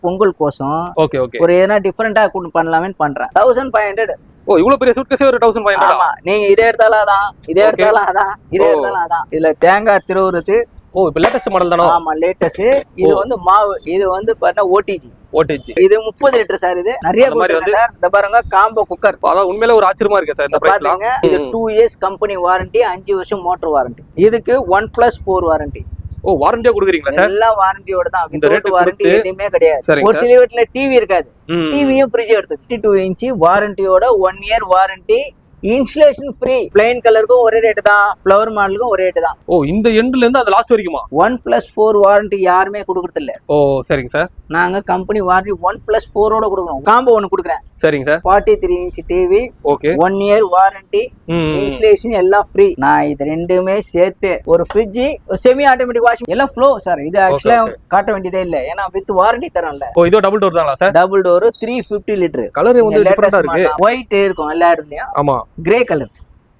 பொங்கல் கோசம் okay okay. ஒரு எதனா டிஃபரெண்டா பண்ணலாமே பண்றேன். 1500. ஓ இவ்வளவு பெரிய சூட்கேஸே ஒரு 1500. ஆமா, நீங்க இதை எடுத்தாலும் அதான், இதை எடுத்தாலும் அதான், இதை எடுத்தாலும் அதான். இதுல தேங்காய் திருவுறது. ஓ இப்ப லேட்டஸ்ட் மாடல் தானோ? ஆமா லேட்டஸ்ட். இது வந்து மாவு, இது வந்து பாத்தா ஓடிஜி. இது 30 லிட்டர் சார். இது நிறைய கொடுக்குறாங்க சார். இந்த பாருங்க காம்போ குக்கர். அதான் உண்மையிலே ஒரு ஆச்சரியமா இருக்கு சார் இந்த பிரைஸ்ல. இது 2 இயர்ஸ் கம்பெனி வாரண்டி, 5 வருஷம் மோட்டர் வாரண்டி. இதுக்கு 1+4 வாரண்டி. ஓ வாரண்டியா கொடுக்குறீங்களா சார்? எல்லாம் வாரண்டியோட தான். இந்த ரேட் வாரண்டி எதுவுமே கிடையாது. ஒரு சில வீட்டுல டிவி இருக்காது, டிவியும் ஃப்ரிட்ஜ் எடுத்து 52 இன்ச் வாரண்டியோட 1 year warranty. Installation free. Plain கலருக்கும் ஒரே ரேட் தான், ஃப்ளவர் மாடலுக்கும் ஒரே ரேட் தான். ஓ இந்த எண்ட்ல இருந்து அந்த லாஸ்ட் வரைக்குமா? 1+4 வாரண்டி யாருமே கொடுக்கறது இல்ல. ஓ சரிங்க சார். நாங்க கம்பெனி வாரண்டி 1+4 ஓட கொடுக்குறோம். காம்போ ஒன்னு கொடுக்குறேன். சரிங்க sir. 43 inch TV. Okay. 1 year warranty, installation எல்லாம் ஃப்ரீ. நான் இது ரெண்டுமே சேர்த்து ஒரு ஃப்ரிட்ஜ், ஒரு செமி ஆட்டோமேட்டிக் வாஷிங் எல்லாம் ஃப்ளோ சார். இது ஆக்சுவலா காட்ட வேண்டியதே இல்ல, ஏன்னா வித் வாரண்டி தரேன்ல. ஓ இது டபுள் டோர் தானா sir? Double door 350 litre. Colour வந்து டிஃபரெண்டா இருக்கு. ஒயிட் இருக்கும் எல்லா இடத்துலயும். ஆமா கிரே கலர்.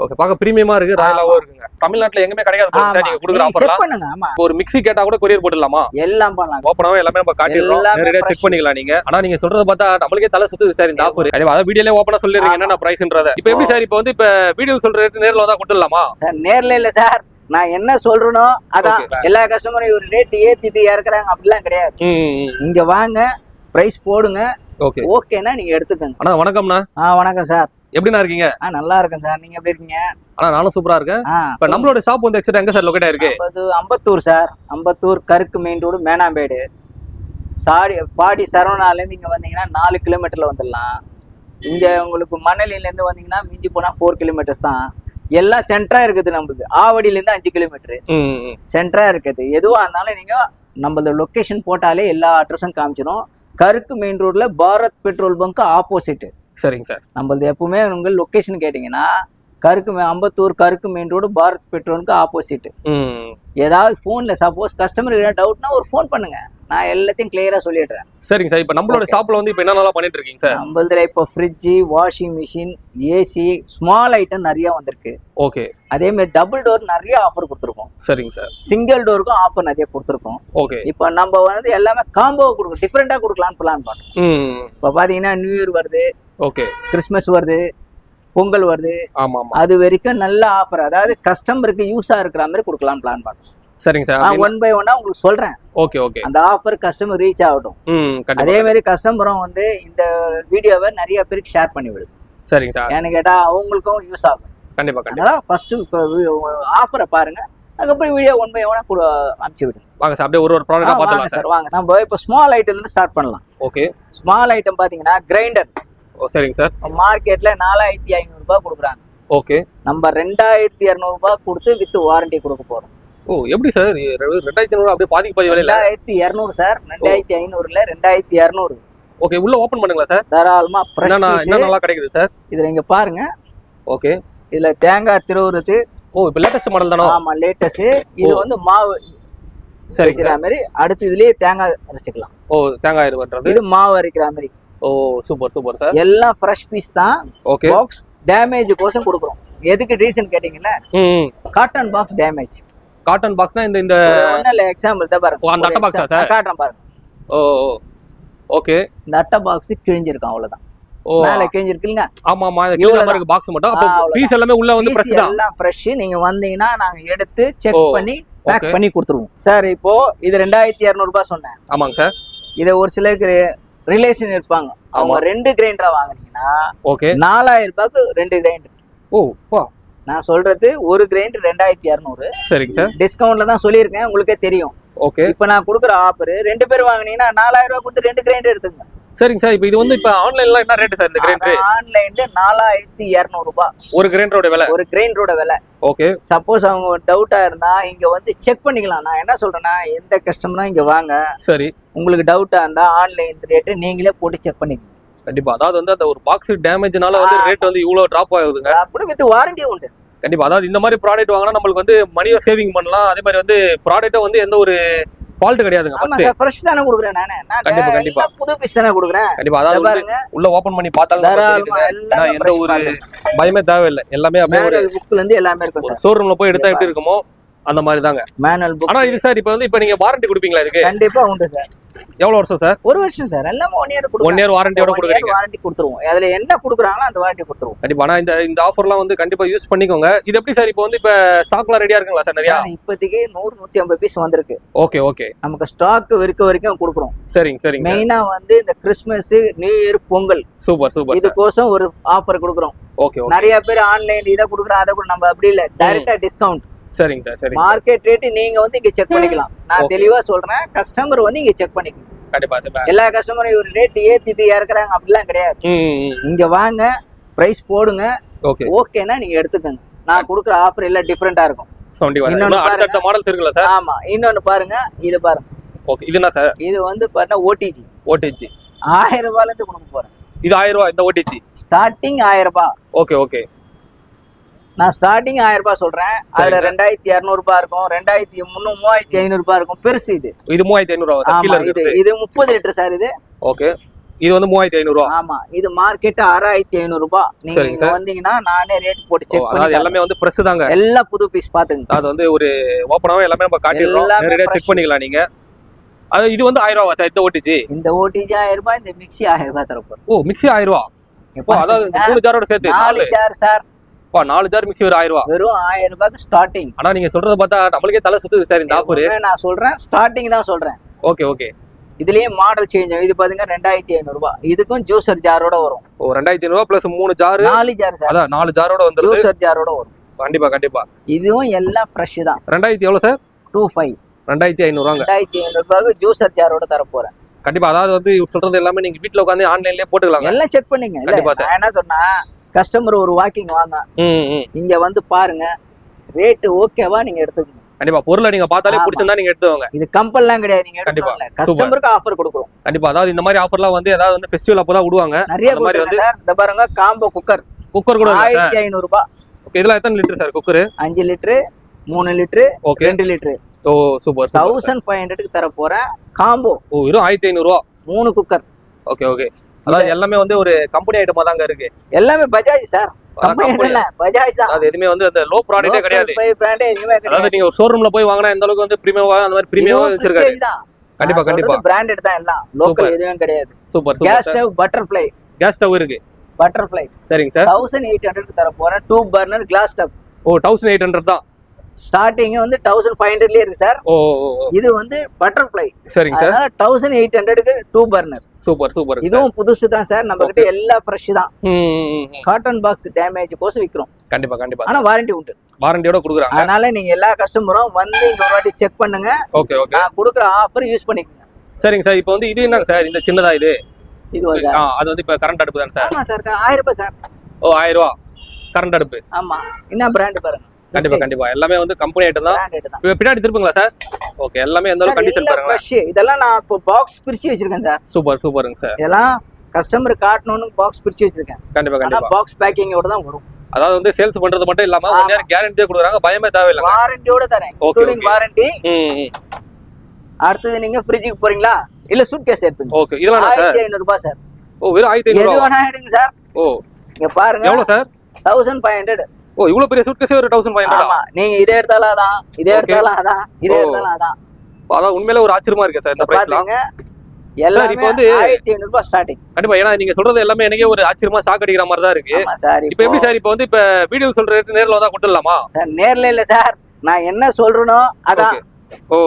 ஓகே பாக்க பிரீமியமா இருக்கு, ராயலாவும் இருக்குங்க. தமிழ்நாட்டுல எங்கமே கிடைக்காது போல சார் நீங்க கொடுக்குற ஆஃபர்லாம். செக் பண்ணுங்க. ஆமா ஒரு மிக்ஸி கேட்டா கூட கொரியர் போட்டுடலாமா? எல்லாம் பண்ணலாம். ஓபனாவே எல்லாமே நம்ம காட்டிடுறோம், நேரடியா செக் பண்ணிக்கலாம் நீங்க. ஆனா நீங்க சொல்றத பார்த்தா நமக்கே தலை சுத்துது சார் இந்த ஆஃபர். அத வீடியோலயே ஓபனா சொல்லிடுறீங்க என்னன்னா பிரைஸ்ன்றத. இப்போ எப்படி சார் இப்போ வந்து இப்ப வீடியோ சொல்ற ரேட் நேர்ல வந்தா கொடுத்துடலாமா? நேர்ல இல்ல சார், நான் என்ன சொல்றேனோ அதான். எல்லா கஸ்டமரும் ஒரு ரேட் ஏத்திட்டு இறக்குறாங்க அப்படிலாம் கிடையாது. இங்க வாங்க, பிரைஸ் போடுங்க. ஓகே ஓகேனா நீங்க எடுத்துக்கங்க. அண்ணா வணக்கம்ண்ணா. வணக்கம் சார். எப்படிண்ணா இருக்கீங்க? நல்லா இருக்கேன் சார். நீங்க எப்படி இருக்கீங்க? நானும் சூப்பரா இருக்கேன். இப்ப நம்மளோட ஷாப் வந்து எக்ஸாக்ட்டா எங்க சார் லொகேட் ஆயிருக்கு? Ambattur sir. Ambattur Karukku main road, Menambedu. Padi சரவணால இருந்து இங்க வந்தீங்கன்னா 4 கிலோமீட்டர்ல வந்துடலாம். இங்க உங்களுக்கு மணலில இருந்து வந்தீங்கன்னா மிஞ்சி போனா 4 கிலோமீட்டர்ஸ் தான். எல்லாம் சென்டரா இருக்குது. நம்மளுக்கு ஆவடியில இருந்து 5 கிலோமீட்டர் சென்டரா இருக்குது. எதுவா இருந்தாலும் நீங்க நம்மளோட லொகேஷன் போட்டாலே எல்லா அட்ரஸும் காமிச்சிடும். கருக்கு மெயின் ரோட்ல பாரத் பெட்ரோல் பங்க் ஆப்போசிட். சரிங்க சார். நம்மளது எப்பவுமே உங்க லொகேஷன் கேட்டீங்கன்னா அம்பத்தூர் கருக்கு மெயின் ரோடு பாரத் பெட்ரோலுக்கு ஆப்போசிட். ஏதாவது போன்ல சப்போஸ் கஸ்டமருக்கு டவுட்னா ஒரு போன் பண்ணுங்க, நான் எல்லாத்தையும் கிளியரா சொல்லிடுறேன். சரிங்க சார். இப்ப நம்மளோட ஷாப்ல வந்து இப்ப என்னென்னலாம் பண்ணிட்டு இருக்கீங்க சார்? நம்மளதுல இப்போ fridge, washing machine, AC, small item நிறைய வந்திருக்கு. ஓகே. அதே மாதிரி டபுள் டோர் நிறைய ஆஃபர் கொடுத்துருக்கோம். சரிங்க சார். சிங்கிள் டோருக்கும் ஆஃபர் நிறைய கொடுத்துருக்கோம். ஓகே. இப்போ நம்ம வந்து எல்லாமே காம்போ கொடுக்கும், டிஃப்ரெண்டா கொடுக்கலாம்னு பிளான் பண்றோம். இப்போ பாத்தீங்கன்னா நியூ இயர் வருது, ஓகே, கிறிஸ்மஸ் வருது, பொங்கல் வருது. ஆமா அது வரைக்கும் நல்ல ஆஃபர், அதாவது கஸ்டமருக்கு யூஸா இருக்கிற மாதிரி கொடுக்கலாம் பிளான் பண்றோம். சரிங்க சார். 1 by 1 உங்களுக்கு சொல்றேன். Okay okay. அந்த ஆஃபர் கஸ்டமர் ரீச் ஆகட்டும். அதே மாதிரி கஸ்டமரும் வந்து இந்த வீடியோவை நிறைய பேருக்கு ஷேர் பண்ணி விடுங்க. சரிங்க சார். ஏன்னு கேட்டா அவங்களுக்கும் யூஸ் ஆகும். கண்டிப்பா கண்டிப்பா. ஃபர்ஸ்ட் ஆஃபரை பாருங்க, அதுக்கப்புறம் வீடியோ 1 by 1 அனுப்பிச்சு விடுங்க. வாங்க சார், அப்படியே ஒரு ப்ராடக்ட்டா பார்த்தலாம் சார். வாங்க நம்ம இப்போ ஸ்மால் ஐட்டம்ல இருந்து ஸ்டார்ட் பண்ணலாம். ஓகே. ஸ்மால் ஐட்டம் பாத்தீங்கன்னா கிரைண்டர். சரிங்க சார். மார்க்கெட்ல 4500 ரூபாய் கொடுக்குறாங்க. ஓகே. நம்ம 2200 ரூபாய் கொடுத்து வித் வாரண்டி கொடுக்க போறோம். ஓ எப்படி சார் 2200 அப்படியே பாதி விலையில? 2200 சார். 2500 இல்ல 2200. ஓகே. உள்ள ஓபன் பண்ணுங்களா சார்? தாராளமா. என்ன நல்லா கிடைக்குது சார் இதுல இங்க பாருங்க. ஓகே. இதுல தேங்காய் திருவுறது. ஓ இப்ப லேட்டஸ்ட் மாடல் தானோ? ஆமா லேட்டஸ்ட். இது வந்து மாவு. சரி இந்த மாதிரி அடுத்து இதுலயே தேங்காய் அரைச்சிக்கலாம். ஓ தேங்காய் பண்றது. இது மாவு அரைக்கிற மாதிரி. ஓ சூப்பர் சூப்பர் சார். எல்லாம் ஃப்ரெஷ் பீஸ் தான். ஓகே. பாக்ஸ் டேமேஜ் கோசம் கொடுக்குறோம். எதுக்கு ரீசன் கேட்டீங்கன்னா காட்டன் பாக்ஸ் டேமேஜ். காட்டன் பாக்ஸ்னா இந்த ஒண்ணு எக்ஸாம்பிள் தான் பாருங்க. அந்த அட்டை பாக்ஸா சார்? காட்டன் பாருங்க. ஓ ஓகே. இந்த அட்டை பாக்ஸ் கிழிஞ்சிருக்கும் அவ்வளவுதான். மேல கிழிஞ்சிருக்குங்க. ஆமா ஆமா. இந்த கிழிஞ்ச மாதிரி இருக்கு பாக்ஸ் மட்டும். அப்ப பீஸ் எல்லாமே உள்ள வந்து ஃப்ரெஷ் தான். எல்லாம் ஃப்ரெஷ். நீங்க வந்தீங்கன்னா நாங்க எடுத்து செக் பண்ணி பேக் பண்ணி கொடுத்துருவோம் சார். இப்போ இது 2200 ரூபாய் சொன்னேன். ஆமாங்க சார். இத ஒரு சிலருக்கு ரிலேஷன் இருப்பாங்க, அவங்க 2 கிரைண்டரா வாங்குனீங்கன்னா ஓகே 4000 ரூபாய்க்கு 2 கிரைண்டர். ஓ வா. நான் சொல்றது ஒரு கிரைண்டர் 2200. சரிங்க சார். டிஸ்கவுண்ட்ல தான் சொல்லியிருக்கேன், உங்களுக்கே தெரியும். ஓகே. இப்போ நான் கொடுக்குற ஆஃபர் 2 பேர் வாங்குனீங்கன்னா 4000 ரூபாய் கொடுத்து 2 கிரைண்டர் எடுத்துங்க. சரிங்க சார். இப்போ இது வந்து இப்போ ஆன்லைன்ல என்ன ரேட் சார் இந்த கிரைண்டர்? ஆன்லைன்ல 4200 ரூபாய் ஒரு கிரைண்டரோட விலை. ஒரு கிரைண்டரோட விலை. ஓகே. சப்போஸ் அவங்க டவுட்டா இருந்தா இங்க வந்து செக் பண்ணிக்கலாம். நான் என்ன சொல்றேன்னா, எந்த கஸ்டமரா இங்க வாங்க. சரி. உங்களுக்கு டவுட்டா இருந்தா ஆன்லைன் ரேட் நீங்களே போட்டு செக் பண்ணிக்கோங்க. கண்டிப்பா. அதாவது வந்து அந்த ஒரு பாக்ஸ் டேமேஜ்னால வந்து ரேட் வந்து இவ்வளவு டிராப் ஆகுதுங்க. அப்படி வித் வாரண்டி உண்டு. கண்டிப்பா. அதாவது இந்த மாதிரி ப்ராடக்ட் வாங்கினா நம்மளுக்கு வந்து மணியை சேவிங் பண்ணலாம். அதே மாதிரி வந்து ப்ராடக்ட்டை வந்து எந்த ஒரு ஃபால்ட் கிடையாதுங்க. ஃபர்ஸ்ட் ஃப்ரெஷ் தான குடுக்குறேன் நானே. கண்டிப்பா கண்டிப்பா. புது பீஸ் தான குடுக்குறேன். கண்டிப்பா. அதாவது பாருங்க உள்ள ஓபன் பண்ணி பார்த்தாலும் தெரியுது. எந்த ஒரு பயமே தேவையில்லை. எல்லாமே அப்படியே ஒரு புக்ல இருந்து எல்லாமே இருக்கும் சார். ஷோரூம்ல போய் எடுத்தா எப்படி இருக்குமோ அந்த மாதிரி தாங்க. Manual book. ஆனா இது சார் இப்போ வந்து இப்போ நீங்க வாரண்டி கொடுப்பீங்களா இதுக்கு? கண்டிப்பா உண்டு சார். எவ்வளவு வருஷம் சார்? 1 வருஷம் சார். எல்லாம் 1 இயர் கொடுக்குறோம். 1 இயர் வாரண்டியோட கொடுக்குறீங்க. வாரண்டி கொடுத்துருவோம். அதுல என்ன கொடுக்குறாங்களோ அந்த வாரண்டி கொடுத்துருவோம். கண்டிப்பா. ஆனா இந்த ஆஃபர்லாம் வந்து கண்டிப்பா யூஸ் பண்ணிக்கோங்க. இது எப்படி சார் இப்போ வந்து இப்போ ஸ்டாக்லாம் ரெடியா இருக்குங்களா சார் நிறைய? இப்போதைக்கு 100-150 பீஸ் வந்திருக்கு. Okay okay. நமக்கு ஸ்டாக் இருக்க வரைக்கும் கொடுக்குறோம். சரிங்க சரிங்க. மெயினா வந்து இந்த Christmas, new year, Pongal super super. இதுக்கோசம் ஒரு ஆஃபர் கொடுக்குறோம். ஓகே. நிறைய பேர் ஆன்லைன்ல இதை கொடுக்குறோம் அதை கூட நம்ம அப்படி இல்ல, டைரக்டா டிஸ்கவுண்ட். சரிங்க சார் சரி. மார்க்கெட் ரேட் நீங்க வந்து இங்க செக் பண்ணிக்கலாம். நான் தெளிவா சொல்றேன், கஸ்டமர் வந்து இங்க செக் பண்ணிக்கலாம். கண்டிப்பா சார். எல்லா கஸ்டமரும் ஒரு ரேட் ஏத்திட்டு இறக்குறாங்க அப்படிலாம் கிடையாது. இங்க வாங்க, பிரைஸ் போடுங்க, ஓகே ஓகேனா நீங்க எடுத்துக்கங்க. நான் கொடுக்குற ஆஃபர் எல்லாம் டிஃபரெண்டா இருக்கும். அடுத்த மாடல்ஸ் இருக்குல்ல சார்? ஆமா. இன்னொன்னு பாருங்க, இது பாருங்க. ஓகே. இது என்ன சார்? இது வந்து பாருங்க ஓடிஜி. ஓடிஜி 1000 ரூபாயில இருந்து கொடுக்க போறேன். இது 1000 ரூபாய் இந்த ஓடிஜி ஸ்டார்டிங் 1000 ரூபாய். Okay okay. நான் ஸ்டார்டிங் 1000 ரூபாய் சொல்றேன். அதுல 2200 ரூபாய் இருக்கும், 2300, 3500 ரூபாய் இருக்கும். பெருசு இது. இது 3500 ரூபாய் சார். கீழ இருக்கு. இது 30 லிட்டர் சார் இது. ஓகே. இது வந்து 3500 ரூபாய். ஆமா. இது மார்க்கெட் 6500 ரூபாய். நீங்க வந்தீங்கன்னா நானே ரேட் போட்டு செக் பண்ணி. அது எல்லாமே வந்து பிரஸ் தாங்க. எல்லாம் புது பீஸ் பாத்துங்க. அது வந்து ஒரு ஓபனாவே எல்லாமே நம்ம காட்டிடுறோம். நேரடியா செக் பண்ணிக்கலாம் நீங்க. அது இது வந்து 1000 ரூபாய் சார் இந்த ஓடிஜி. இந்த ஓடிஜி 1000 ரூபாய், இந்த மிக்ஸி 1000 ரூபாய் தரப்போம். ஓ, மிக்ஸி 1000 ரூபாய். இப்போ அதாவது 3 ஜாரோட சேர்த்து 4 ஜார் சார். 4 ஜார் மிக்ஸி ஒரு 1000 ரூபாய். வெறும் 1000 ரூபாய்க்கு ஸ்டார்டிங். ஆனா நீங்க சொல்றத பார்த்தா நமக்கே தலை சுத்துது சார் இந்த ஆஃபர். நான் சொல்றேன் ஸ்டார்டிங் தான் சொல்றேன். Okay okay. இதுலயே மாடல் சேஞ்ச். இது பாத்தீங்க 2500 ரூபாய். இதுக்கும் ஜூசர் ஜாரோட வரும். ஓ, 2500 ரூபாய் பிளஸ் 3 ஜார். 4 jar sir. அதான் 4 ஜாரோட வந்து ஜூசர் ஜாரோட வரும். கண்டிப்பா கண்டிப்பா. இதுவும் எல்லாம் ஃப்ரெஷ் தான். 2000 எவ்வளவு சார்? 25. 2500 ரூபாங்க. 2500 ரூபாய்க்கு ஜூசர் ஜாரோட தர போறேன். கண்டிப்பா. அதாவது வந்து இவர் சொல்றது எல்லாமே நீங்க வீட்ல உட்கார்ந்து ஆன்லைன்லயே போட்டுக்கலாம். எல்லாம் செக் பண்ணீங்க. நான் என்ன சொன்னா, கஸ்டமர் ஒரு வாக்கிங் வாங்க, இங்க வந்து பாருங்க, ரேட் ஓகேவா நீங்க எடுத்துக்கணும். கண்டிப்பா. பொருளை நீங்க பார்த்தாலே பிடிச்சிருந்தா நீங்க எடுத்துவாங்க. இது கம்பல்லாம் கிடையாது. நீங்க எடுத்துக்கல. கஸ்டமருக்கு ஆஃபர் கொடுக்குறோம். கண்டிப்பா. அதாவது இந்த மாதிரி ஆஃபர்லாம் வந்து ஏதாவது வந்து ஃபெஸ்டிவல் அப்பதான் விடுவாங்க. நிறைய மாதிரி வந்து சார். இந்த பாருங்க, காம்போ குக்கர் கூட 1500 ரூபாய். ஓகே. இதெல்லாம் எத்தனை litre sir cooker? 5 litre, 3 litre, 2 litre. Oh super. 1500க்கு தர போறேன் காம்போ. ஓ, வெறும் 1500 ரூபாய் 3 குக்கர். Okay okay. அதாவது எல்லாமே வந்து ஒரு கம்பெனி ஐட்டமா தாங்க இருக்கு. எல்லாமே பஜாஜ் சார். கம்பெனி இல்ல, பஜாஜ் தான். அது எதுமே வந்து அந்த லோ ப்ராடக்ட்டே கிடையாது. பிராண்டே எதுமே கிடையாது. அதாவது நீங்க ஒரு ஷோரூம்ல போய் வாங்குனா இந்த அளவுக்கு வந்து பிரீமியமா அந்த மாதிரி பிரீமியமா வச்சிருக்காரு. கண்டிப்பா கண்டிப்பா. பிராண்டட் தான் எல்லாம். லோக்கல் எதுவும் கிடையாது. Super super. Gas stove butterfly. Gas stove இருக்கு. பட்டர்ஃப்ளை. சரிங்க சார். 1800க்கு தர போறேன். 2 பர்னர் கிளாஸ் ஸ்டவ். ஓ, 1800 தான். ஸ்டார்டிங் வந்து 1500லயே இருக்கு சார். ஓ. இது வந்து பட்டர்ஃப்ளை. சரிங்க சார். 1800க்கு 2 பர்னர். Super super. இதுவும் புதுசு தான் சார். நம்ம கிட்ட எல்லாம் ஃப்ரெஷ் தான். காட்டன் பாக்ஸ் டேமேஜ் கோசம் விக்கிறோம். கண்டிப்பா கண்டிப்பா. ஆனா வாரண்டி உண்டு. வாரண்டியோட கொடுக்குறாங்க. அதனால நீங்க எல்லா கஸ்டமரும் வந்து இங்க ஒரு வாட்டி செக் பண்ணுங்க. Okay okay. நான் கொடுக்குற ஆஃபர் யூஸ் பண்ணிக்கங்க. சரிங்க சார். இப்போ வந்து இது என்னங்க சார்? இந்த சின்னதா இது அது வந்து இப்ப கரண்ட் அடுப்பு தான் சார்? ஆமா சார். 1000 ரூபாய் சார். ஓ, 1000 ரூபாய் கரண்ட் அடுப்பு. ஆமா. என்ன பிராண்ட் பாருங்க. கண்டிப்பா கண்டிப்பா. எல்லாமே வந்து கம்பெனி ஐட்டம் தான். பின்னாடி திருப்புங்களா சார்? ஓகே. எல்லாமே எந்த அளவுக்கு கண்டிஷன் பாருங்க. இதெல்லாம் நான் இப்போ பாக்ஸ் பிரிச்சு வச்சிருக்கேன் சார். சூப்பர் சூப்பருங்க சார். இதெல்லாம் கஸ்டமர் காட்டணும்னு பாக்ஸ் பிரிச்சு வச்சிருக்கேன். கண்டிப்பா கண்டிப்பா. பாக்ஸ் பேக்கிங்கோட தான் வரும். அதாவது வந்து சேல்ஸ் பண்றது மட்டும் இல்லாம 1 இயர் கேரண்டியே கொடுக்குறாங்க. பயமே தேவையில்லை. வாரண்டியோட தரேன். Including warranty. அடுத்து நீங்க ஃப்ரிட்ஜுக்கு போறீங்களா இல்ல சூட் கேஸ் எடுத்துங்க. ஓகே. இதெல்லாம் 1500 ரூபாய் சார். ஓ, வெறும் 1500 எது வேணா எடுங்க சார். ஓ, இங்க பாருங்க. எவ்வளவு சார்? 1500. ஓ, இவ்வளவு பெரிய சூட் கேஸ் ஒரு 1500. ஆமா. நீங்க இத எடுத்தாலும் அதான், இத எடுத்தாலும் அதான், இத எடுத்தாலும் அதான். அதான் உண்மையிலே ஒரு ஆச்சரியமா இருக்கு சார் இந்த பிரைஸ்ல. எல்லாரும் இப்போ வந்து 1500 ரூபாய் ஸ்டார்டிங். கண்டிப்பா. ஏன்னா நீங்க சொல்றது எல்லாமே எனக்கே ஒரு ஆச்சரியமா ஷாக் அடிக்கிற மாதிரி தான் இருக்கு. ஆமா சார். இப்போ எப்படி சார்? இப்போ வந்து இப்ப வீடியோ சொல்ற ரேட் நேர்ல வந்தா கொடுத்துடலாமா? நேர்ல இல்ல சார். நான் என்ன சொல்றேனோ அதான். ஓ,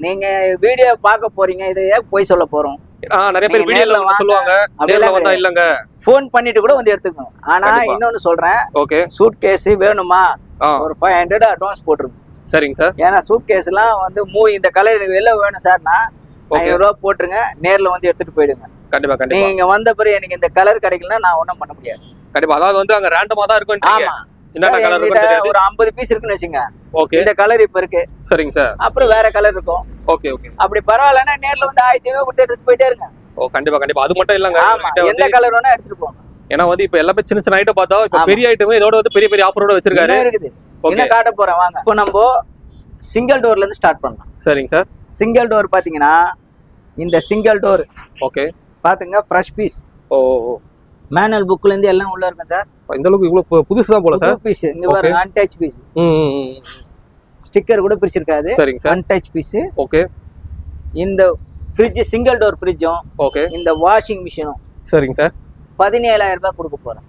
நீங்க வீடியோ பார்க்க போறீங்க, இத போய் சொல்ல போறோம். நிறைய பேர் வீடியோல சொல்லுவாங்க, நேர்ல வந்தா இல்லங்க. ஃபோன் பண்ணிட்டு கூட வந்து எடுத்துக்கணும். ஆனா இன்னொன்னு சொல்றேன். ஓகே. சூட் கேஸ் வேணுமா? ஒரு 500 அட்வான்ஸ் போட்டுருங்க. சரிங்க சார். ஏன்னா சூட் கேஸ்லாம் வந்து இந்த கலர் எனக்கு வெளில வேணும் சார்னா 500 ரூபாய் போட்டுருங்க. நேர்ல வந்து எடுத்துட்டு போயிடுங்க. கண்டிப்பா கண்டிப்பா. நீங்க வந்த பிறகு எனக்கு இந்த கலர் கிடைக்கலன்னா நான் ஒண்ணும் பண்ண முடியாது. கண்டிப்பா. அதாவது வந்து அங்க ரேண்டமா தான் இருக்கும். ஆமா. இந்த கலர் இருக்கு. ஒரு 50 பீஸ் இருக்குன்னு வெச்சுங்க. ஓகே. இந்த கலர் இப்ப இருக்கு. சரிங்க சார். அப்புறம் வேற கலர் இருக்கும். Okay okay. அப்படி பரவாயில்லைன்னா நேர்ல வந்து 1000 ரூபாய் கொடுத்து எடுத்துட்டு போயிட்டே இருங்க. ஓ, கண்டிப்பா கண்டிப்பா. அது மட்டும் இல்லங்க. எந்த கலர் வேணா எடுத்துட்டு போங்க. ஏன்னா வந்து இப்ப எல்லாமே சின்ன சின்ன ஐட்டம் பார்த்தா இப்ப பெரிய ஐட்டம் இதோட வந்து பெரிய பெரிய ஆஃபரோட வச்சிருக்காரு. இருக்குது. என்ன காட்ட போறேன் வாங்க. இப்போ நம்ம சிங்கிள் டோர்ல இருந்து ஸ்டார்ட் பண்ணலாம். சரிங்க சார். சிங்கிள் டோர் பாத்தீங்கன்னா இந்த சிங்கிள் டோர். ஓகே. பாத்துங்க ஃப்ரெஷ் பீஸ். ஓ. மேனுவல் புக்ல இருந்து எல்லாம் உள்ள இருக்கும் சார். இந்த அளவுக்கு இவ்வளவு புதுசு தான் போல சார். பீஸ் இங்க பாருங்க, அன்டச் பீஸ். ஸ்டிக்கர் கூட பிரிச்சிருக்காது. சரிங்க சார். Untouch piece. ஓகே. இந்த ஃப்ரிட்ஜ் சிங்கிள் டோர் ஃப்ரிட்ஜும் ஓகே. இந்த வாஷிங் மிஷினும் சரிங்க சார். 17,000 ரூபாய் கொடுக்க போறேன்.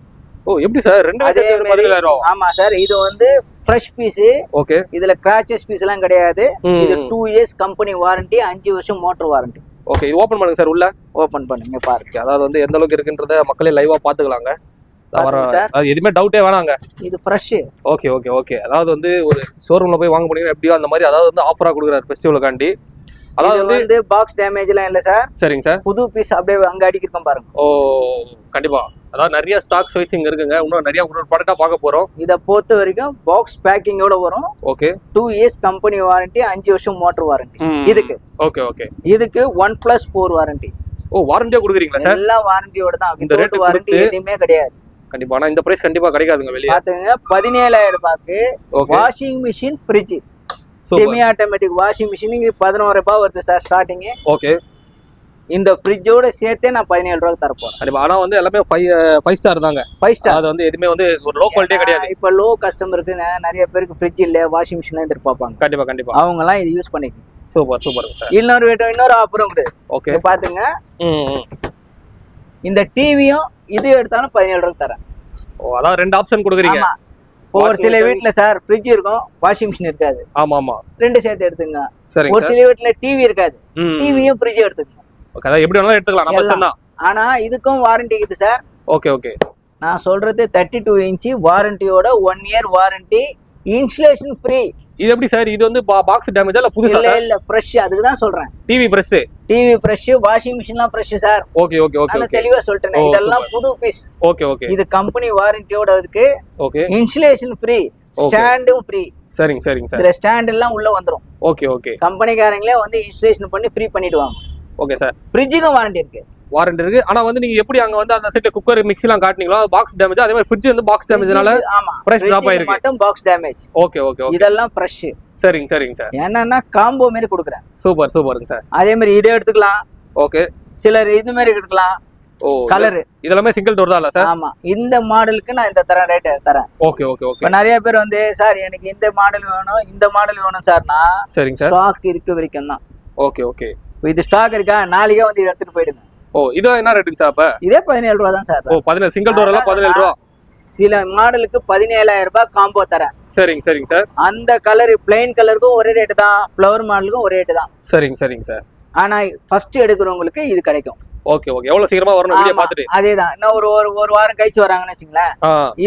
ஓ எப்படி சார் 2,17,000? ஆமா சார், இது வந்து ஃப்ரெஷ் பீஸ். ஓகே. இதுல கிராச்சஸ் பீஸ் எல்லாம் கிடையாது. இது 2 இயர்ஸ் கம்பெனி வாரண்டி, 5 வருஷம் மோட்டர் வாரண்டி. ஓகே, இது ஓபன் பண்ணுங்க சார். உள்ள ஓபன் பண்ணுங்க பாருங்க. அதாவது வந்து எந்த அளவுக்கு இருக்குன்றத மக்களே லைவா பாத்துக்கலாங்க. அது எதுவுமே டவுட்டே வேணாங்க. இது ஃப்ரெஷ். Okay okay okay. அதாவது வந்து ஒரு ஷோரூம்ல போய் வாங்க போனீங்கன்னா எப்படியோ அந்த மாதிரி அதாவது வந்து ஆஃபரா கொடுக்குறாரு ஃபெஸ்டிவலுக்காண்டி. அதாவது வந்து பாக்ஸ் டேமேஜ் எல்லாம் இல்ல சார். சரிங்க சார். புது பீஸ் அப்படியே அங்க அடிக்கிருக்கோம் பாருங்க. ஓ கண்டிப்பா. அதாவது நிறைய ஸ்டாக் சைசிங் இருக்குங்க. இன்னும் நிறைய ஒரு ப்ராடக்ட்டா பார்க்க போறோம். இத பொறுத்த வரைக்கும் பாக்ஸ் பேக்கிங்கோட வரும். ஓகே. 2 இயர்ஸ் கம்பெனி வாரண்டி, 5 வருஷம் மோட்டர் வாரண்டி. இதுக்கு ஓகே ஓகே. இதுக்கு 1+4 வாரண்டி. ஓ வாரண்டியா கொடுக்குறீங்களா சார்? எல்லா வாரண்டியோட தான். இந்த ரேட் வாரண்டி எதுவுமே கிடையாது. கண்டிப்பா. ஆனா இந்த பிரைஸ் கண்டிப்பா கிடைக்காதுங்க வெளிய. பாத்துங்க 17,000 ரூபாய்க்கு washing machine, fridge, semi automatic washing machine 11,000 ரூபாய் வருது சார் ஸ்டார்டிங். ஓகே. இந்த ஃப்ரிட்ஜோட சேர்த்தே நான் 17 ரூபாய்க்கு தர போறேன். கண்டிப்பா. ஆனா வந்து எல்லாமே 5 ஸ்டார் தாங்க. 5 ஸ்டார். அது வந்து எதுவுமே வந்து ஒரு லோ குவாலிட்டியே கிடையாது. இப்ப லோ கஸ்டமருக்கு நிறைய பேருக்கு ஃப்ரிட்ஜ் இல்ல, வாஷிங் மிஷின் எதிர்பார்ப்பாங்க. கண்டிப்பா கண்டிப்பா. அவங்க எல்லாம் இது யூஸ் பண்ணிக்கணும். Super super sir. இன்னொரு ஆஃபரும் இருக்குது. ஓகே. பாத்துங்க. இந்த டிவியும் இது எடுத்தாலும் 17 ரூபாய்க்கு தரேன். ஓ அதான் 2 ஆப்ஷன் கொடுக்குறீங்க. ஆமா. ஒரு சில வீட்ல சார் ஃப்ரிட்ஜ் இருக்கும், வாஷிங் மிஷின் இருக்காது. ஆமா ஆமா. 2 சேர்த்து எடுத்துங்க. சரிங்க. ஒரு சில வீட்ல டிவி இருக்காது, டிவியும் ஃப்ரிட்ஜ் எடுத்துங்க. ஓகே. அத எப்படி வேணாலும் எடுத்துக்கலாம். நம்ம இஷ்டம் தான். ஆனா இதுக்கும் வாரண்டி இருக்குது சார். Okay okay. நான் சொல்றது 32 இன்ச் வாரண்டியோட 1 இயர் வாரண்டி, இன்ஸ்டலேஷன் ஃப்ரீ. இது எப்படி சார்? இது வந்து பாக்ஸ் டேமேஜ் இல்ல புதுசா? இல்ல ஃப்ரெஷ். அதுக்கு தான் சொல்றேன். TV fresh. TV fresh, washing மிஷின்லாம் fresh sir. Okay okay okay. நான் தெளிவா சொல்றேன். இதெல்லாம் புது பீஸ். Okay okay. இது கம்பெனி வாரண்டியோட இருக்கு. ஓகே. இன்ஸ்டலேஷன் ஃப்ரீ, ஸ்டாண்டும் ஃப்ரீ. சரிங்க சரிங்க சார். இதுல ஸ்டாண்ட் எல்லாம் உள்ள வந்துரும். Okay okay. கம்பெனிக்காரங்களே வந்து இன்ஸ்டலேஷன் பண்ணி ஃப்ரீ பண்ணிடுவாங்க. Okay sir. ஃப்ரிட்ஜுக்கும் வாரண்டி இருக்கு. வாரண்டி இருக்கு. ஆனா வந்து நீங்க எப்படி அங்க வந்து அந்த செட் குக்கர் மிக்ஸிலாம் காட்டுனீங்களோ பாக்ஸ் டேமேஜ், அதே மாதிரி ஃப்ரிட்ஜ் வந்து பாக்ஸ் டேமேஜ்னால ஆமா பிரைஸ் டிராப் ஆயிருக்கு. மட்டும் box damage. Okay okay okay. இதெல்லாம் ஃப்ரெஷ். சரிங்க சரிங்க சார். என்னன்னா காம்போ மாதிரி கொடுக்குறேன். சூப்பர் சூப்பருங்க சார். அதே மாதிரி இதை எடுத்துக்கலாம். ஓகே. சிலர் இது மாதிரி எடுக்கலாம். ஓ கலர் இதெல்லாம் சிங்கிள் டோர் தான் சார்? ஆமா. இந்த மாடலுக்கு நான் இந்த ரேட் தரேன். Okay okay okay. இப்ப நிறைய பேர் வந்து சார் எனக்கு இந்த மாடல் வேணும், இந்த மாடல் வேணும் சார்னா, சரிங்க சார். ஸ்டாக் இருக்க வரைக்கும் தான். Okay okay. இது ஸ்டாக் இருக்கா, நாளைக்கே வந்து எடுத்துட்டு போயிடுங்க. ஓ இதெல்லாம் என்ன ரேட்டுங்க சார்? அப்ப இதே 17 ரூபா தான் சார். ஓ 17 சிங்கிள் டோர் எல்லாம் 17 ரூபா. சில மாடலுக்கு 17,000 ரூபாய் காம்போ தரேன். சரிங்க சரிங்க சார். அந்த கலர் பிளைன் கலருக்கும் ஒரே ரேட் தான், ஃப்ளவர் மாடலுக்கும் ஒரே ரேட் தான். சரிங்க சரிங்க சார். ஆனா ஃபர்ஸ்ட் எடுக்கிறவங்களுக்கு இது கிடைக்கும். Okay okay. எவ்வளவு சீக்கிரமா வரணும் வீடியோ பார்த்துட்டு? அதேதான். இன்னும் ஒரு வாரம் கழிச்சு வராங்கன்னு வச்சுங்களேன்.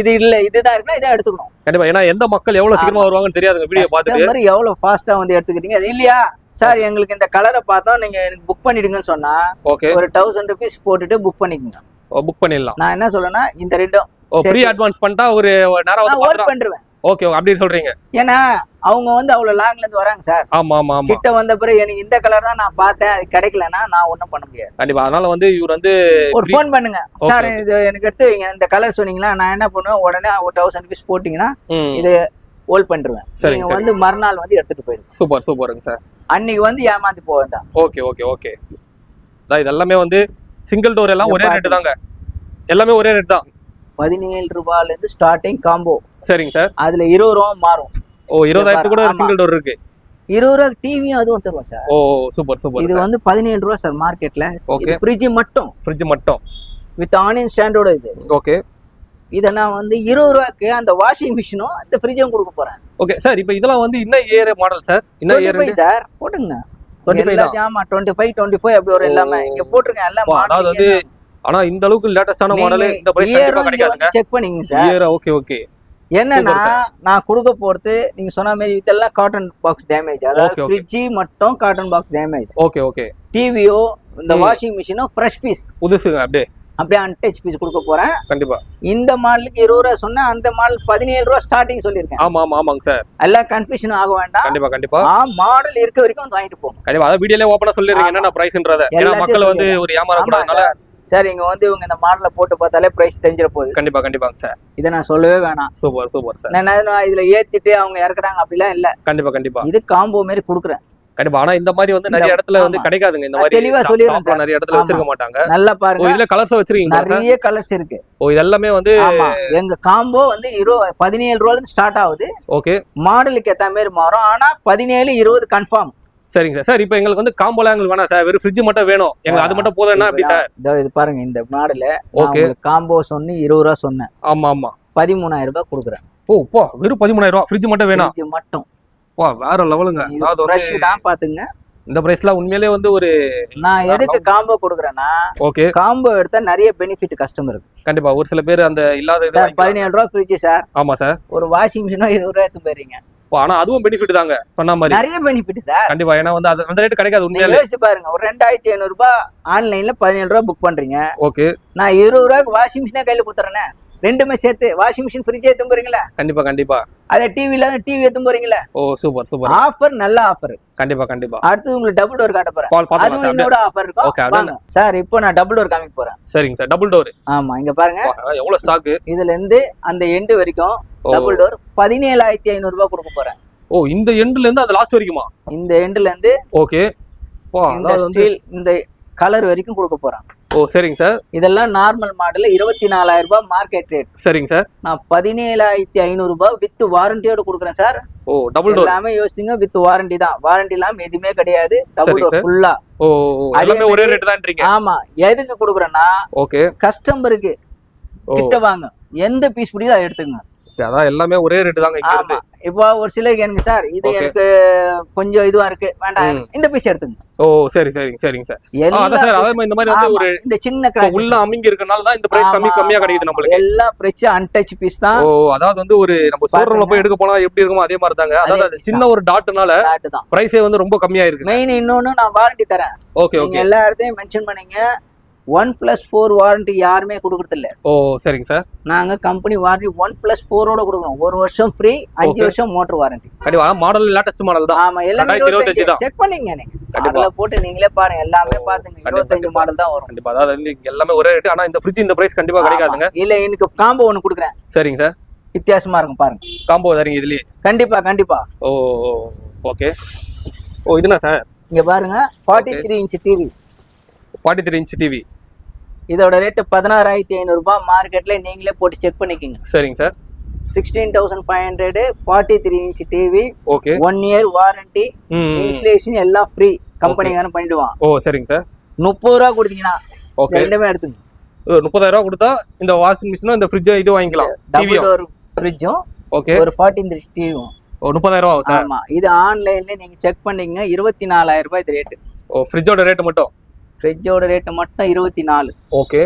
இது இல்ல இதுதான் இருக்குன்னா இதை எடுத்துக்கணும். கண்டிப்பா. ஏன்னா எந்த மக்கள் எவ்வளவு சீக்கிரமா வருவாங்கன்னு தெரியாதுங்க வீடியோ பார்த்துட்டு. மாதிரி எவ்வளவு ஃபாஸ்டா வந்து எடுத்துக்கிட்டீங்க. அது இல்லையா சார் எங்களுக்கு இந்த கலரை பார்த்தோம், நீங்க எனக்கு புக் பண்ணிடுங்கன்னு சொன்னா ஓகே ஒரு 1000 rupees போட்டுட்டு புக் பண்ணிக்கோங்க. புக் பண்ணிடலாம். நான் என்ன சொல்றேன்னா இந்த ரெண்டும் ப்ரீ அட்வான்ஸ் பண்ணிட்டா ஒரு நேரம் வந்து ஓட் பண்ணிடுவேன். ஓகே அப்படி சொல்றீங்க. ஏன்னா அவங்க வந்து அவ்வளவு லாங்ல இருந்து வராங்க சார். ஆமா ஆமா ஆமா. கிட்ட வந்த பிறகு எனக்கு இந்த கலர் தான் நான் பார்த்தேன், அது கிடைக்கலன்னா நான் ஒண்ணும் பண்ண முடியாது. கண்டிப்பா. அதனால வந்து இவர் வந்து ஒரு ஃபோன் பண்ணுங்க சார், இது எனக்கு எடுத்து வைங்க, இந்த கலர் சொன்னீங்களா, நான் என்ன பண்ணுவேன் உடனே ஒரு 1000 rupees போட்டீங்கன்னா இது ஹோல்ட் பண்ணிடுவேன். நீங்க வந்து மறுநாள் வந்து எடுத்துட்டு போயிடுங்க. சூப்பர் சூப்பருங்க சார். அன்னைக்கு வந்து ஏமாந்து போக வேண்டாம். Okay okay okay. இது எல்லாமே வந்து சிங்கிள் டோர் எல்லாம் ஒரே ரேட் தாங்க. எல்லாமே ஒரே ரேட் தான். 17 ரூபாயில இருந்து ஸ்டார்டிங் காம்போ. சரிங்க சார். அதுல 20 ரூபா மாறும். ஓ 20,000 கூட சிங்கிள் டோர் இருக்கு. 20 ரூபா டிவியும் அதுவும் தருவோம் சார். ஓ சூப்பர் சூப்பர். இது வந்து 17 ரூபா சார் மார்க்கெட்ல. ஓகே. ஃப்ரிட்ஜ் மட்டும் வித் ஆனியன் ஸ்டாண்டோட இது. ஓகே. இத நான் வந்து 20 ரூபாய்க்கு அந்த வாஷிங் மிஷினும் அந்த ஃப்ரிட்ஜும் கொடுக்க போறேன். Okay sir. இப்போ இதெல்லாம் வந்து இன்ன இயர் மாடல் சார்? இன்ன இயர் சார் போடுங்க. 25 தான். ஆமா 25 அப்படி ஒரு எல்லாமே இங்க போட்டுருங்க. எல்லாம் மாடல். அதாவது ஆனா இந்த அளவுக்கு லேட்டஸ்டான மாடல் இந்த பிரைஸ் கண்டிப்பா கிடைக்காதுங்க. செக் பண்ணீங்க சார். Year okay okay. என்னன்னா நான் கொடுக்க போறது நீங்க சொன்ன மாதிரி இதெல்லாம் காட்டன் பாக்ஸ் டேமேஜ். அதாவது ஃப்ரிட்ஜ் மட்டும் carton box damage. Okay okay. டிவியோ இந்த வாஷிங் மிஷினோ ஃப்ரெஷ் பீஸ் புதுசுங்க அப்படியே அன்டச் பீஸ் கொடுக்க போறேன். கண்டிப்பா. இந்த மாடலுக்கு 20 ரூபா சொன்னா அந்த மாடல் 17 ரூபா ஸ்டார்டிங் சொல்லிருக்கேன். ஆமா ஆமா ஆமாங்க சார். எல்லாம் கன்ஃபியூஷன் ஆக வேண்டாம். கண்டிப்பா கண்டிப்பா. மாடல் இருக்க வரைக்கும் வந்து வாங்கிட்டு போங்க. கண்டிப்பா. அத வீடியோல ஓபனா சொல்லிருக்கீங்க என்னன்னா பிரைஸ்ன்றத. ஏன்னா மக்கள் வந்து ஒரு ஏமாற கூடாதனால சார் இங்க வந்து இவங்க இந்த மாடலை போட்டு பார்த்தாலே பிரைஸ் தெரிஞ்சிட போகுது. கண்டிப்பா கண்டிப்பாங்க சார். இதை நான் சொல்லவே வேணாம். Super super sir. நான் இதுல ஏத்திட்டு அவங்க இறக்குறாங்க அப்படிலாம் இல்ல. கண்டிப்பா கண்டிப்பா. இது காம்போ மாதிரி கொடுக்குறேன். கண்டிப்பா. ஆனா இந்த மாதிரி வந்து நிறைய இடத்துல வந்து கிடைக்காதுங்க. இந்த மாதிரி தெளிவா சொல்லிடுறேன் சார். நிறைய இடத்துல வச்சிருக்க மாட்டாங்க. நல்லா பாருங்க, இதுல கலர்ஸ் வச்சிருக்கீங்க? நிறைய கலர்ஸ் இருக்கு. இதெல்லாமே வந்து எங்க காம்போ வந்து 17 ரூபாயில இருந்து ஸ்டார்ட் ஆகுது. ஓகே, மாடலுக்கு ஏத்த மாதிரி மாறும். ஆனா 17, 20 கன்ஃபார்ம். சரிங்க சார். சார் இப்போ எங்களுக்கு வந்து காம்போலாம் எங்களுக்கு வேணாம் சார், வெறும் ஃப்ரிட்ஜ் மட்டும் வேணும், எங்களுக்கு அது மட்டும் போதும்னா எப்படி சார்? இது பாருங்க, இந்த மாடல ஓகே, காம்போ சொன்னி 20 ரூபா சொன்னேன். ஆமா ஆமா, 13,000 ரூபாய் கொடுக்குறேன். போ வெறும் 13,000 ரூபாய் ஃப்ரிட்ஜ் மட்டும் வேணும். ஃப்ரிட்ஜ் மட்டும் வேற லெவலுங்க. அதாவது ஃப்ரெஷ் தான் பாத்துங்க. இந்த பிரைஸ்ல உண்மையிலேயே வந்து ஒரு நான் எதுக்கு காம்போ கொடுக்குறேன்னா, ஓகே, காம்போ எடுத்தா நிறைய பெனிஃபிட் கஸ்டமருக்கு. கண்டிப்பா. ஒரு சில பேர் அந்த இல்லாத இது 17 ரூபா ஃப்ரிட்ஜ் சார். ஆமா சார். ஒரு வாஷிங் மிஷினோ 20 ரூபாய் எடுத்து போறீங்க. ஆனா அதுவும் பெனிஃபிட் தாங்க, சொன்ன மாதிரி நிறைய பெனிஃபிட் சார். கண்டிப்பா. ஏன்னா வந்து அது அந்த ரேட் கிடைக்காது உண்மையிலே. யோசிச்சு பாருங்க, ஒரு 2500 ரூபாய் ஆன்லைன்ல 17 ரூபாய் புக் பண்றீங்க. ஓகே, நான் 20 ரூபாய்க்கு வாஷிங் மிஷினே கையில கொடுத்துறேனே. ரெண்டுமே சேர்த்து வாஷிங் மிஷின் ஃப்ரிட்ஜ் ஏத்தும் போறீங்களா? கண்டிப்பா கண்டிப்பா. அதே டிவில டிவி ஏத்தும் போறீங்களா? Super super. ஆஃபர், நல்ல ஆஃபர். கண்டிப்பா கண்டிப்பா. அடுத்து உங்களுக்கு டபுள் டோர் காட்ட போறேன். அதுவும் என்னோட ஆஃபர் இருக்கும். வாங்க சார், இப்போ நான் டபுள் டோர் காமிக்க போறேன். சரிங்க சார். Double door. ஆமா, இங்க பாருங்க எவ்வளவு ஸ்டாக். இதுல இருந்து அந்த எண்ட் வரைக்கும் டபுள் டோர் 17,500 ரூபாய் கொடுக்க போறேன். இந்த எண்ட்ல இருந்து அந்த லாஸ்ட் வரைக்குமா? இந்த எண்ட்ல இருந்து ஓகே, இந்த ஸ்டீல் இந்த கலர் வரைக்கும் கொடுக்க போறேன். சரிங்க சார். இதெல்லாம் நார்மல் மாடல் 24,000 ரூபாய் மார்க்கெட் ரேட். சரிங்க சார். நான் 17,500 ரூபாய் வித் வாரண்டியோட கொடுக்குறேன் சார். டபுள் டோர் எல்லாமே யோசிங்க, வித் வாரண்டி தான். வாரண்டி இல்லாம எதுவுமே கிடையாது. டபுள் டோர் ஃபுல்லா. எல்லாமே ஒரே ரேட் தான்றீங்க? ஆமா. எதுக்கு கொடுக்குறேன்னா, ஓகே, கஸ்டமருக்கு கிட்ட வாங்க, எந்த பீஸ் பிடிக்குதோ அதை எடுத்துங்க. அதான் எல்லாமே ஒரே ரேட் தாங்க இங்க இருந்து. இப்போ ஒரு சிலருக்கு எனக்கு சார் இது எனக்கு கொஞ்சம் இதுவா இருக்கு, வேண்டாம், இந்த பீஸ் எடுத்துங்க. சரி சரிங்க சரிங்க சார். அதான் சார், அதே மாதிரி இந்த மாதிரி வந்து ஒரு இந்த சின்ன கிராக் உள்ள அமிங்கி இருக்கனால தான் இந்த பிரைஸ் கம்மியா கிடைக்குது நம்மளுக்கு. எல்லாம் ஃப்ரெஷ் அன்டச் பீஸ் தான். அதாவது வந்து ஒரு நம்ம ஷோரூம்ல போய் எடுக்க போனா எப்படி இருக்குமோ அதே மாதிரி தாங்க. அதாவது சின்ன ஒரு டாட்னால பிரைஸே வந்து ரொம்ப கம்மியா இருக்கு. மெயின் இன்னொன்னு, நான் வாரண்டி தரேன். Okay okay. எல்லா இடத்தையும் மென்ஷன் பண்ணீங்க. 1+4 வாரண்டி யாருமே கொடுக்கறது இல்ல. சரிங்க சார். நாங்க கம்பெனி வாரண்டி 1+4 கொடுக்குறோம். 1 வருஷம் ஃப்ரீ, 5 வருஷம் மோட்டர் வாரண்டி. கண்டிப்பா. மாடல் லேட்டஸ்ட் மாடல் தான். ஆமா, எல்லாமே 25 தான். செக் பண்ணீங்க நீங்க. அதுல போட்டு நீங்களே பாருங்க, எல்லாமே பாத்துங்க. 25 மாடல் தான் வரும். கண்டிப்பா. அதாவது எல்லாமே ஒரே ரேட். ஆனா இந்த ஃப்ரிட்ஜ் இந்த பிரைஸ் கண்டிப்பா கிடைக்காதுங்க. இல்ல, எனக்கு காம்போ ஒன்னு கொடுக்குறேன். சரிங்க சார். வித்தியாசமா இருக்கும் பாருங்க. காம்போ தரீங்க இதுலயே? கண்டிப்பா கண்டிப்பா. ஓகே. இதுனா சார் இங்க பாருங்க, 43 இன்ச் டிவி. 43 inch TV. இதோட ரேட் 16,500 ரூபாய். மார்க்கெட்ல நீங்களே போட்டு செக் பண்ணிக்கோங்க. சரிங்க sir. 16,500 43 inch TV. Okay. 1 year warranty, installation எல்லாம் ஃப்ரீ, கம்பெனிக்காரன் பண்ணிடுவான். சரிங்க சார். 30 ரூபா கொடுத்தீங்கன்னா ரெண்டுமே எடுத்துங்க. 30,000 ரூபா கொடுத்தா இந்த வாஷிங் மிஷினும் இந்த ஃப்ரிட்ஜ் இது வாங்கிக்கலாம். டபுள் டோர் ஃப்ரிட்ஜும் ஓகே, ஒரு 14 இன்ச் டிவியும் 30,000 ரூபா சார். ஆமா, இது ஆன்லைன்ல நீங்க செக் பண்ணீங்க. 24,000 ரூபாய் இது ரேட். ஃப்ரிட்ஜோட ரேட் மட்டும்? ஃப்ரிட்ஜோட ரேட் மட்டும் 24. ஓகே.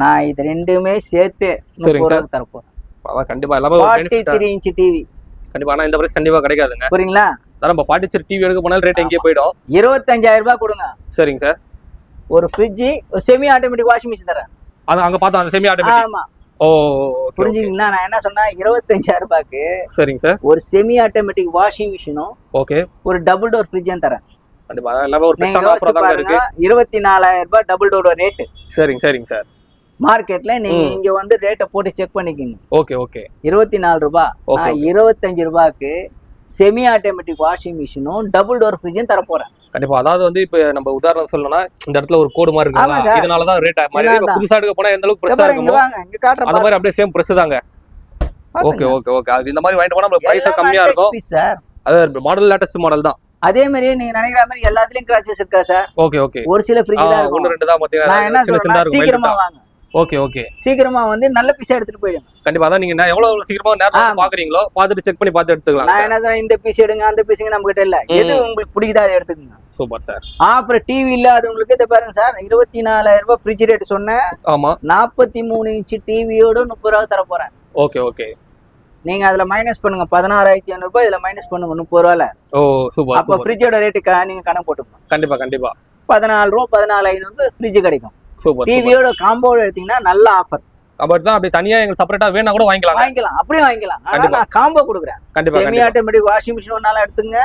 நான் இது ரெண்டுமே சேர்த்து 30 ரூபாய்க்கு தர போறேன். அதான் கண்டிப்பா எல்லாமே 43 இன்ச் டிவி. கண்டிப்பா. ஆனா இந்த பிரைஸ் கண்டிப்பா கிடைக்காதுங்க. புரியுங்களா? அதான் நம்ம 43 டிவி எடுக்க போனாலும் ரேட் எங்கேயே போய்டும். 25,000 ரூபாய் கொடுங்க. சரிங்க சார். ஒரு ஃப்ரிட்ஜ், ஒரு செமி ஆட்டோமேட்டிக் வாஷிங் மிஷின் தரேன். அங்க பார்த்தா அந்த செமி ஆட்டோமேட்டிக். ஆமா. புரிஞ்சுங்களா? நான் என்ன சொன்னா, 25,000 ரூபாய்க்கு சரிங்க சார் ஒரு செமி ஆட்டோமேட்டிக் வாஷிங் மிஷினும் ஓகே, ஒரு டபுள் டோர் ஃப்ரிட்ஜும் தரேன். கண்டிப்பா. எல்லாமே ஒரு பெஸ்டான ஆஃபரா தான் இருக்கு. 24,000 ரூபாய் டபுள் டோர் ரேட். சரிங்க சரிங்க சார். மார்க்கெட்ல நீங்க இங்க வந்து ரேட்டை போட்டு செக் பண்ணிக்கோங்க. Okay okay. 24 ரூபாய். நான் 25 ரூபாய்க்கு செமி ஆட்டோமேட்டிக் வாஷிங் மிஷினும் டபுள் டோர் ஃப்ரிட்ஜும் தர போறேன். கண்டிப்பா. அதாவது வந்து இப்ப நம்ம உதாரணம் சொல்லணும்னா, இந்த இடத்துல ஒரு கோடு மாதிரி இருக்கு, இதனால தான் ரேட் மாதிரி. புதுசா எடுக்க போனா எந்த அளவுக்கு பிரஷா இருக்குமோ அந்த மாதிரி அப்படியே சேம் பிரஷ் தாங்க. Okay okay okay. அது இந்த மாதிரி வாங்கிட்டு போனா நம்ம பிரைஸ் கம்மியா இருக்கும் சார். அது மாடல் லேட்டஸ்ட் மாடல் தான். அதே மாதிரி நீங்க நினைக்கிற மாதிரி எல்லாத்துலயும் கிராச்சஸ் இருக்கா சார்? Okay okay. ஒரு சில ஃப்ரிட்ஜ் தான் இருக்கும், 1 2 தான் பாத்தீங்கன்னா. நான் என்ன சொல்றேன், சீக்கிரமா வாங்க. Okay okay. சீக்கிரமா வந்து நல்ல பீஸ் எடுத்துட்டு போயிடுங்க. கண்டிப்பா. அதான் நீங்க எவ்வளவு சீக்கிரமா நேரா பாக்குறீங்களோ பாத்துட்டு செக் பண்ணி பார்த்து எடுத்துக்கலாம். நான் என்ன சொல்றேன், இந்த பீஸ் எடுங்க அந்த பீஸ்ங்க நம்ம கிட்ட இல்ல, எது உங்களுக்கு பிடிக்குதோ அதை எடுத்துக்கங்க. Super sir. அப்புறம் டிவி இல்ல, அது உங்களுக்கு இத பாருங்க சார், 24,000 ரூபாய் ஃப்ரிட்ஜ் ரேட் சொன்னேன். ஆமா. 43 இன்ச் டிவியோட 30 ரூபாய் தர போறேன். Okay okay. நீங்க அதுல மைனஸ் பண்ணுங்க, 16,500 ரூபாய் இதுல மைனஸ் பண்ணுங்க 30 ரூபாயில. சூப்பர். அப்ப ஃப்ரிட்ஜோட ரேட் நீங்க கணக்கு போட்டுக்கணும். கண்டிப்பா கண்டிப்பா. 14 ரூபாய் 14,500 ஃப்ரிட்ஜ் கிடைக்கும். சூப்பர். டிவியோட காம்போட எடுத்தீங்கன்னா நல்ல ஆஃபர். அப்படி தான், அப்படி தனியா எங்களுக்கு செப்பரேட்டா வேணா கூட வாங்கிக்கலாம். அப்படியே வாங்கிக்கலாம். ஆனா நான் காம்போ கொடுக்குறேன். செமி ஆட்டோமேட்டிக் வாஷிங் மிஷின் வேணாலும் எடுத்துங்க,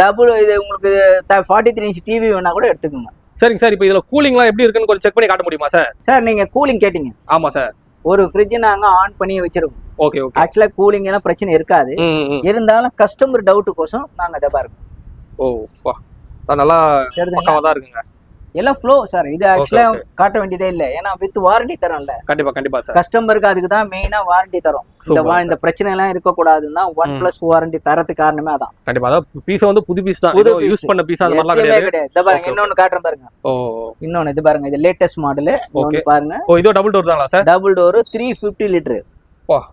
டபுள் இது உங்களுக்கு 43 இன்ச் டிவி வேணா கூட எடுத்துக்கோங்க. சரிங்க சார். இப்போ இதுல கூலிங்லாம் எப்படி இருக்குன்னு கொஞ்சம் செக் பண்ணி காட்ட முடியுமா சார்? சார் நீங்க கூலிங் கேட்டீங்க. ஆமா சார். ஒரு ஃப்ரிட்ஜ் நாங்க ஆன் பண்ணி வச்சிருக்கோம். Okay okay. ஆக்சுவலா கூலிங் எல்லாம் பிரச்சனை இருக்காது. இருந்தாலும் கஸ்டமர் டவுட் கோசம் நாங்க இத பாருங்க. நல்லா பக்காவா தான் இருக்குங்க. எல்லாம் ஃப்ளோ சார். இது ஆக்சுவலா காட்ட வேண்டியதே இல்ல, ஏன்னா வித் வாரண்டி தரோம்ல. கண்டிப்பா சார். கஸ்டமருக்கு அதுக்கு தான் மெயினா வாரண்டி தரோம். இந்த பிரச்சனை எல்லாம் இருக்க கூடாதுன்னா 1+ வாரண்டி தரதுக்கு காரணமே அதான். கண்டிப்பா. அதான் பீஸ் வந்து புது பீஸ் தான், யூஸ் பண்ண பீஸ் அந்த மாதிரிலாம் கிடையாது. இத பாருங்க, இன்னொன்னு காட்டுறேன் பாருங்க. இன்னொன்னு இது பாருங்க, இது லேட்டஸ்ட் மாடல். பாருங்க, இது டபுள் டோர் தானா சார்? Double door 350 litre.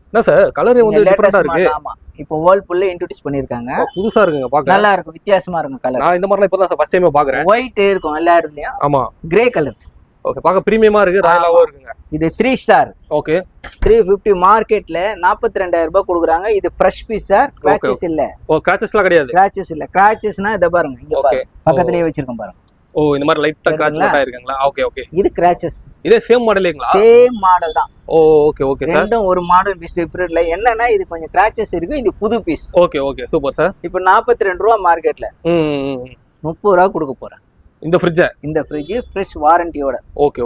என்ன சார் கலர் வந்து டிஃபரெண்டா இருக்கு. ஆமா, இப்போ வேர்ல்பூல்ல இன்ட்ரோ듀ஸ் பண்ணிருக்காங்க. புதுசா இருக்குங்க, பாக்க நல்லா இருக்கும், வித்தியாசமா இருக்கும் கலர். நான் இந்த மாதிரிலாம் இப்பதான் ஃபர்ஸ்ட் டைம் பாக்குறேன். ஒயிட் இருக்கும் எல்லா இடத்துலயும். ஆமா, கிரே கலர். ஓகே, பாக்க பிரீமியமா இருக்கு, ராயலாவும் இருக்குங்க. இது 3 ஸ்டார். ஓகே, 350 மார்க்கெட்ல 42000 ரூபாய் கொடுக்குறாங்க. இது ஃப்ரெஷ் பீஸ் சார், கிராச்சஸ் இல்ல. கிராச்சஸ்லாம் கிடையாது. கிராச்சஸ் இல்ல. கிராச்சஸ்னா இத பாருங்க, இங்க பாருங்க, பக்கத்துலயே வச்சிருக்கோம் பாருங்க. இந்த மாதிரி லைட்டா கிராச் மட்டும் இருக்குங்களா? ஓகே. இது கிராச்சஸ். இதே சேம் மாடலேங்களா? சேம் மாடல் தான். Okay sir. ரெண்டும் ஒரு மாடல் டிஃபரெண்ட்ல. என்னன்னா இது கொஞ்சம் கிராச்சஸ் இருக்கு, இது புது பீஸ். Okay super sir. இப்போ 42 ரூபாய் மார்க்கெட்ல 30 ரூபாய் கொடுக்க போறேன் இந்த ஃப்ரிட்ஜ் ஃப்ரெஷ் வாரண்டியோட. Okay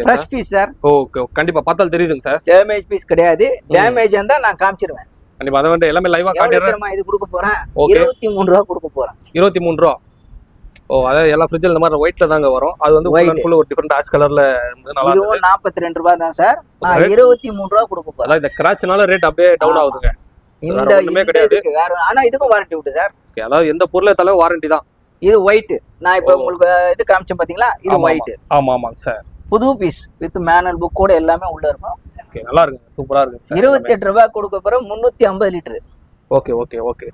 fresh piece sir. Okay, கண்டிப்பா பார்த்தால் தெரியுதுங்க சார். டேமேஜ் பீஸ் கிடையாது. டேமேஜ் இருந்தா நான் காமிச்சிடுவேன். கண்டிப்பா அத வந்து எல்லாமே லைவா காட்டிடுறேன். இது கொடுக்க போறேன் 23 ரூபாய் கொடுக்க போறேன். 23 ரூபாய். அதாவது எல்லா ஃப்ரிட்ஜ்ல இந்த மாதிரி ஒயிட்ல தாங்க வரும். அது வந்து ஃபுல் ஒரு டிஃபரண்ட் ஆஷ் கலர்ல நல்லா இருக்கு. இதுவும் 42 ரூபாய் தான் சார். நான் 23 ரூபாய் கொடுக்க போறேன். அதாவது இந்த கிராச்னால ரேட் அப்படியே டவுன் ஆகுதுங்க. இந்த ஒண்ணுமே கிடையாது வேற. ஆனா இதுக்கும் வாரண்டி உண்டு சார். அதாவது எந்த பொருளை எடுத்தாலும் வாரண்டி தான். இது ஒயிட். நான் இப்ப உங்களுக்கு இது காமிச்சேன் பாத்தீங்களா, இது ஒயிட். ஆமாங்க சார். புது பீஸ் வித் மேனுவல் புக் கூட எல்லாமே உள்ள இருக்கும். ஓகே, நல்லா இருக்கு, சூப்பரா இருக்கு சார். 28 ரூபாய் கொடுக்க போறோம். 350 லிட்டர். ஓகே.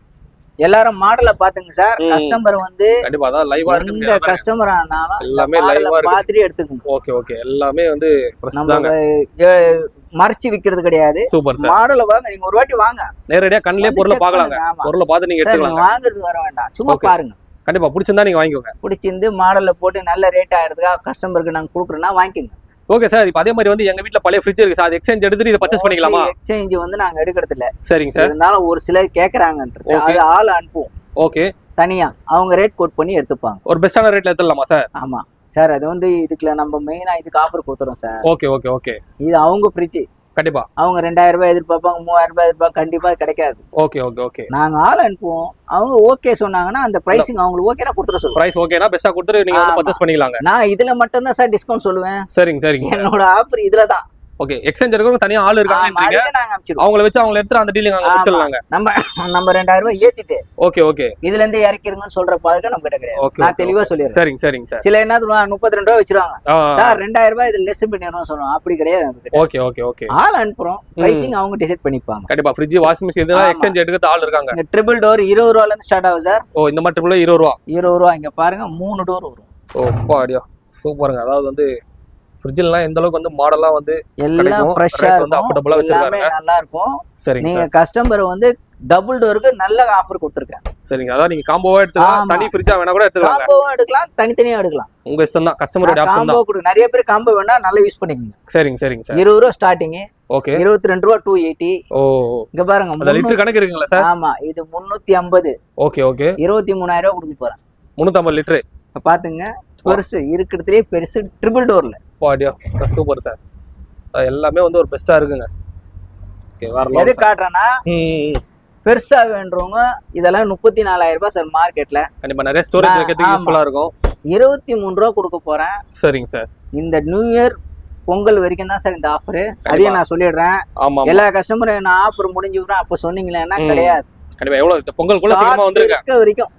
எல்லாரும் மாடலை பாத்துங்க சார். கஸ்டமர் வந்து கண்டிப்பா அதான் லைவா இருக்கு. இந்த கஸ்டமரா இருந்தாலும் எல்லாமே லைவா இருக்கு, பாத்துட்டு எடுத்துக்கோங்க. ஓகே எல்லாமே வந்து பிரஸ் தாங்க. மறைச்சு விக்கிறது கிடையாது. Super sir. மாடலை வாங்க, நீங்க ஒரு வாட்டி வாங்க, நேரடியா கண்ணிலே பொருளை பார்க்கலாங்க. பொருளை பார்த்து நீங்க எடுத்துக்கலாம். வாங்குறது வர வேண்டாம், சும்மா பாருங்க. கண்டிப்பா பிடிச்சிருந்தா நீங்க வாங்கிக்கோங்க. பிடிச்சிருந்து மாடல்ல போட்டு நல்ல ரேட் ஆயிருதுக்கா கஸ்டமருக்கு நாங்க கொடுக்குறோம்னா வாங்கிக்கோங்க. Okay sir. இப்போ அதே மாதிரி வந்து எங்க வீட்ல பழைய ஃப்ரிட்ஜ் இருக்கு சார். எக்ஸ்சேஞ்ச் எடுத்துட்டு இத பர்ச்சேஸ் பண்ணிக்கலாமா? எக்ஸ்சேஞ்ச் வந்து நாங்க எடுக்கிறது இல்ல. சரிங்க சார். இருந்தாலும் ஒரு சிலர் கேக்குறாங்கன்றது அது ஆள் அனுப்புவோம். ஓகே, தனியா அவங்க ரேட் கோட் பண்ணி எடுத்துப்பாங்க. ஒரு பெஸ்டான ரேட்ல எடுத்துடலாமா சார்? ஆமா சார். அது வந்து இதுக்குள்ள நம்ம மெயினா இதுக்கு ஆஃபர் கொடுத்துறோம் சார். ஓகே. இது அவங்க ஃப்ரிட்ஜ். கண்டிப்பா அவங்க 2000 ரூபாய் எதிர்பார்ப்பாங்க, 3000 ரூபாய் எதிர்பார்ப்பாங்க. கண்டிப்பா கிடைக்காது. ஓகே. நாங்க ஆள் அனுப்புவோம். அவங்க ஓகே சொன்னாங்கன்னா அந்த பிரைசிங் அவங்களுக்கு ஓகேனா கொடுத்துற சொல்லுவோம். பிரைஸ் ஓகேனா பெஸ்டா கொடுத்துட்டு நீங்க வந்து பர்ச்சேஸ் பண்ணிக்கலாங்க. நான் இதுல மட்டும் தான் சார் டிஸ்கவுண்ட் சொல்லுவேன். சரிங்க. என்னோட ஆஃபர் இதுல தான். ஓகே, எக்ஸ்சேஞ்ச் எடுக்கிறவங்க தனியா ஆள் இருக்காங்கன்றீங்க. அவங்கள வச்சு அவங்கள எடுத்து அந்த டீலிங் அங்க முடிச்சிடலாங்க. நம்ம 2000 ரூபாய் ஏத்திட்டு ஓகே இதுல இருந்து இறக்கிருங்கன்னு சொல்ற பாருங்க நம்ம கிட்ட கிடையாது. நான் தெளிவா சொல்லிடுறேன். சரிங்க சார். சில என்ன 32 ரூபாய் வச்சிருவாங்க சார். 2000 ரூபாய் இதுல லெஸ் பண்ணிடுறோம் சொல்றோம். அப்படி கிடையாது. ஓகே. ஆள் அனுப்புறோம், பிரைசிங் அவங்க டிசைட் பண்ணிப்பாங்க. கண்டிப்பா ஃப்ரிட்ஜ் வாஷிங் மெஷின் இதெல்லாம் எக்ஸ்சேஞ்ச் எடுக்க ஆள் இருக்காங்க. இந்த ட்ரிபிள் டோர் 20 ரூபாயில இருந்து ஸ்டார்ட் ஆகும் சார். இந்த மாதிரி ட்ரிபிள் 20 ரூபாய். 20 ரூபாய். இங்க பாருங்க 3 டோர் வரும். பாடியா சூப்பருங்க. அதாவது வந்து ஃப்ரிட்ஜ்லாம் எந்த அளவுக்கு வந்து மாடலா வந்து எல்லாம் ஃப்ரெஷ்ஷா வந்து அஃபோர்டபுளா வச்சிருக்காங்க. நல்லா இருக்கும். சரிங்க. நீங்க கஸ்டமர் வந்து டபுள் டோருக்கு நல்ல ஆஃபர் கொடுத்திருக்கேன். சரிங்க. அதாவது நீங்க காம்போவா எடுத்துக்கலாம், தனி ஃப்ரிட்ஜா வேணா கூட எடுத்துக்கலாம். காம்போவா எடுக்கலாம், தனித்தனியா எடுக்கலாம். உங்க இஷ்டம் தான், கஸ்டமரோட ஆப்ஷன் தான். காம்போ கொடு. நிறைய பேர் காம்போ வேணா நல்லா யூஸ் பண்ணிக்கங்க. சரிங்க சார். 20 ரூபாய் ஸ்டார்டிங். ஓகே. 22 ரூபாய் 280. இங்க பாருங்க அந்த லிட்டர் கணக்கு இருக்குங்களா சார்? ஆமா, இது 350. ஓகே. 23000 ரூபாய் கொடுக்க போறேன். 350 லிட்டர் பாத்துங்க. பெருசு இருக்கிறதுலயே பெருசு ட்ரிபிள் டோர்ல. பாடியா சூப்பர் சார். எல்லாமே வந்து ஒரு பெஸ்டா இருக்குங்க. ஓகே, வேற எது காட்றேன்னா பெருசா வேண்டறவங்க இதெல்லாம் 34000 ரூபாய் சார் மார்க்கெட்ல. கண்டிப்பா நிறைய ஸ்டோரேஜ் வைக்கிறதுக்கு யூஸ்ஃபுல்லா இருக்கும். 23 ரூபாய் கொடுக்க போறேன். சரிங்க சார். இந்த நியூ இயர் பொங்கல் வரைக்கும் தான் சார் இந்த ஆஃபர். அதையும் நான் சொல்லிடுறேன். எல்லா கஸ்டமரும் நான் ஆஃபர் முடிஞ்சுறேன் அப்ப சொன்னீங்களேன்னா கிடையாது. கண்டிப்பா எவ்வளவு பொங்கலுக்குள்ள சீக்கிரமா வந்துருங்க வரைக்கும்.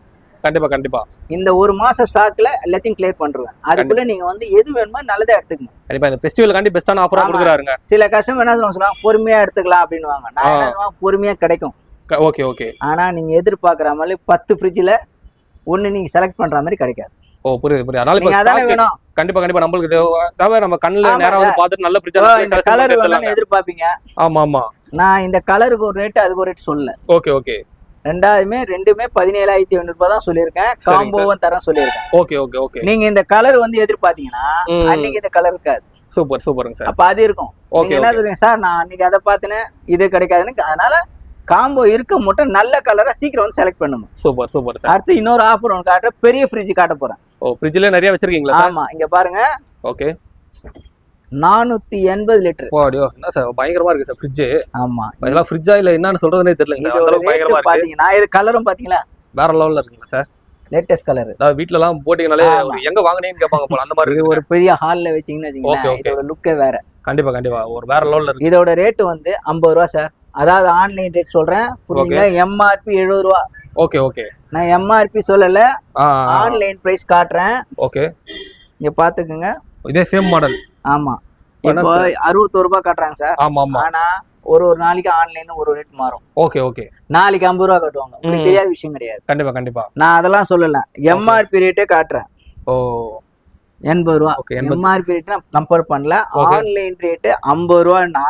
கண்டிப்பா இந்த ஒரு மாசம் ஸ்டாக்ல எல்லாத்தையும் கிளியர் பண்றேன். அதுக்குள்ள நீங்க வந்து எது வேணுமோ நல்லதா எடுத்துக்கணும். கண்டிப்பா இந்த ஃபெஸ்டிவலுக்காண்டி பெஸ்டான ஆஃபரா கொடுக்குறாருங்க. சில கஸ்டமர் என்ன சொல்லுவாங்க, பொறுமையா எடுத்துக்கலாம் அப்படின்னுவாங்க. நான் என்ன சொல்லுவேன், பொறுமையா கிடைக்கும். ஓகே. ஆனா நீங்க எதிர்பார்க்குற மாதிரி 10 ஃப்ரிட்ஜ்ல ஒன்னு நீங்க செலக்ட் பண்ற மாதிரி கிடைக்காது. புரியுது. அதனால இப்ப அதானே வேணும். கண்டிப்பா நம்மளுக்கு தேவை. நம்ம கண்ணுல நேரா வந்து பார்த்துட்டு நல்ல ஃப்ரிட்ஜ் கலர் வேணும்னு எதிர்பார்ப்பீங்க. ஆமா. நான் இந்த கலருக்கு ஒரு ரேட் அதுக்கு ஒரு ரேட் சொல்லல. ஓகே. ரெண்டுமே 17500 ரூபாய் தான் சொல்லியிருக்கேன். காம்போவும் தரேன் சொல்லியிருக்கேன். ஓகே. நீங்க இந்த கலர் வந்து எதிர்பார்த்தீங்கன்னா அன்னைக்கு இந்த கலர் இருக்காது. சூப்பருங்க சார். அப்ப அது இருக்கும். நீங்க என்ன சொல்றீங்க சார், நான் அன்னைக்கு அதை பார்த்தேன் இது கிடைக்காதுன்னு. அதனால காம்போ இருக்க மட்டும் நல்ல கலரா சீக்கிரம் வந்து செலக்ட் பண்ணுங்க. Super sir. அடுத்து இன்னொரு ஆஃபர் ஒன்று காட்டுற, பெரிய ஃப்ரிட்ஜ் காட்ட போறேன். ஃப்ரிட்ஜ்ல நிறைய வச்சிருக்கீங்களா? ஆமா, இங்க பாருங்க. ஓகே. 480 லிட்டர். வாடியோ, என்ன சார் பயங்கரமா இருக்கு சார் ஃப்ரிட்ஜ். ஆமா, இதெல்லாம் ஃப்ரிட்ஜா இல்ல என்னன்னு சொல்றதுனே தெரியல. இந்த அளவுக்கு பயங்கரமா இருக்கு. பாத்தீங்க நான் இது கலரும் பாத்தீங்களா வேற லெவல்ல இருக்குங்க சார். Latest colour. அதாவது வீட்ல எல்லாம் போட்டீங்கனாலே ஒரு எங்க வாங்குனீங்கன்னு கேட்பாங்க போல அந்த மாதிரி ஒரு பெரிய ஹால்ல வச்சீங்கன்னு வச்சுக்கோங்க, இதோட லுக்கே வேற. கண்டிப்பா கண்டிப்பா ஒரு வேற லெவல்ல இருக்கு. இதோட ரேட் வந்து 50 ரூபா சார். அதாவது ஆன்லைன் ரேட் சொல்றேன் புரியுங்க. எம்ஆர்பி 70 ரூபா. Okay okay. நான் எம்ஆர்பி சொல்லல, ஆன்லைன் பிரைஸ் காட்டுறேன். ஓகே இங்க பாத்துக்கோங்க. இதே சேம் மாடல். ஆமா இப்போ 61 ரூபாய் காட்டுறாங்க சார். ஆமா ஆமா. ஆனா ஒரு நாளைக்கு ஆன்லைன்ல ஒரு ரேட் மாறும். Okay okay. நாளைக்கு 50 ரூபா கட்டுவாங்க. உங்களுக்கு தெரியாத விஷயம் கிடையாது. கண்டிப்பா கண்டிப்பா. நான் அதெல்லாம் சொல்லல, எம்ஆர்பி ரேட்டே காட்டுறேன். ஓ 80 ரூபா. எம்ஆர்பி ரேட் நான் கம்பேர் பண்ணல. ஆன்லைன் ரேட் 50 ரூபான்னா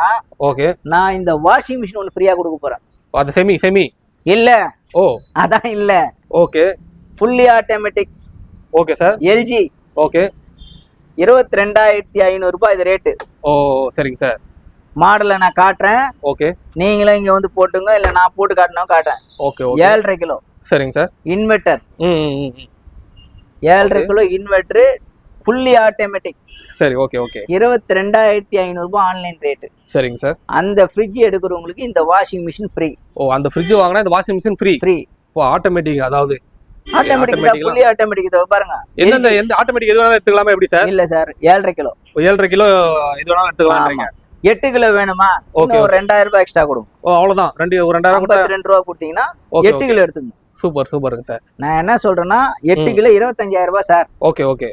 ஓகே, நான் இந்த வாஷிங் மிஷின் ஒன்று ஃப்ரீயா கொடுக்க போறேன். அது செமி செமி இல்ல. ஓ அதான் இல்ல. Okay. Fully automatic. Okay sir. LG. Okay. 22,500 ரூபாய் இது ரேட்டு. ஓ சரிங்க சார். மாடலை நான் காட்டுறேன். ஓகே. நீங்களும் இங்க வந்து போட்டுங்க, இல்ல நான் போட்டு காட்டினா காட்டுறேன். Okay okay. 7.5 கிலோ. சரிங்க sir. Inverter. 7.5 kilo inverter, fully automatic. சரி ஓகே ஓகே. 22,500 ரூபாய் ஆன்லைன் ரேட். சரிங்க சார். அந்த ஃப்ரிட்ஜ் எடுக்கிறவங்களுக்கு இந்த வாஷிங் மிஷின் ஃப்ரீ. ஓ அந்த ஃப்ரிட்ஜ் வாங்கினா இந்த வாஷிங் மிஷின் ஃப்ரீ. ஃப்ரீ. ஓ ஆட்டோமேட்டிக். அதாவது ஆட்டோமேட்டிக் தான், ஃபுல்லி ஆட்டோமேட்டிக். இத பாருங்க. எந்த ஆட்டோமேட்டிக் எது வேணாலும் எடுத்துக்கலாமா எப்படி சார்? இல்ல சார், 7.5 கிலோ. 7.5 கிலோ எது வேணாலும் எடுத்துக்கலாம்ன்றீங்க. 8 கிலோ வேணுமா? ஒரு 2000 ரூபாய் எக்ஸ்ட்ரா கொடுங்க. ஓ அவ்வளவுதான். ஒரு 2000 கூட 52 ரூபாய் கொடுத்தீங்கன்னா 8 கிலோ எடுத்துங்க. சூப்பர் சூப்பருங்க சார். நான் என்ன சொல்றேன்னா 8 கிலோ 25,000 ரூபாய் சார். Okay okay.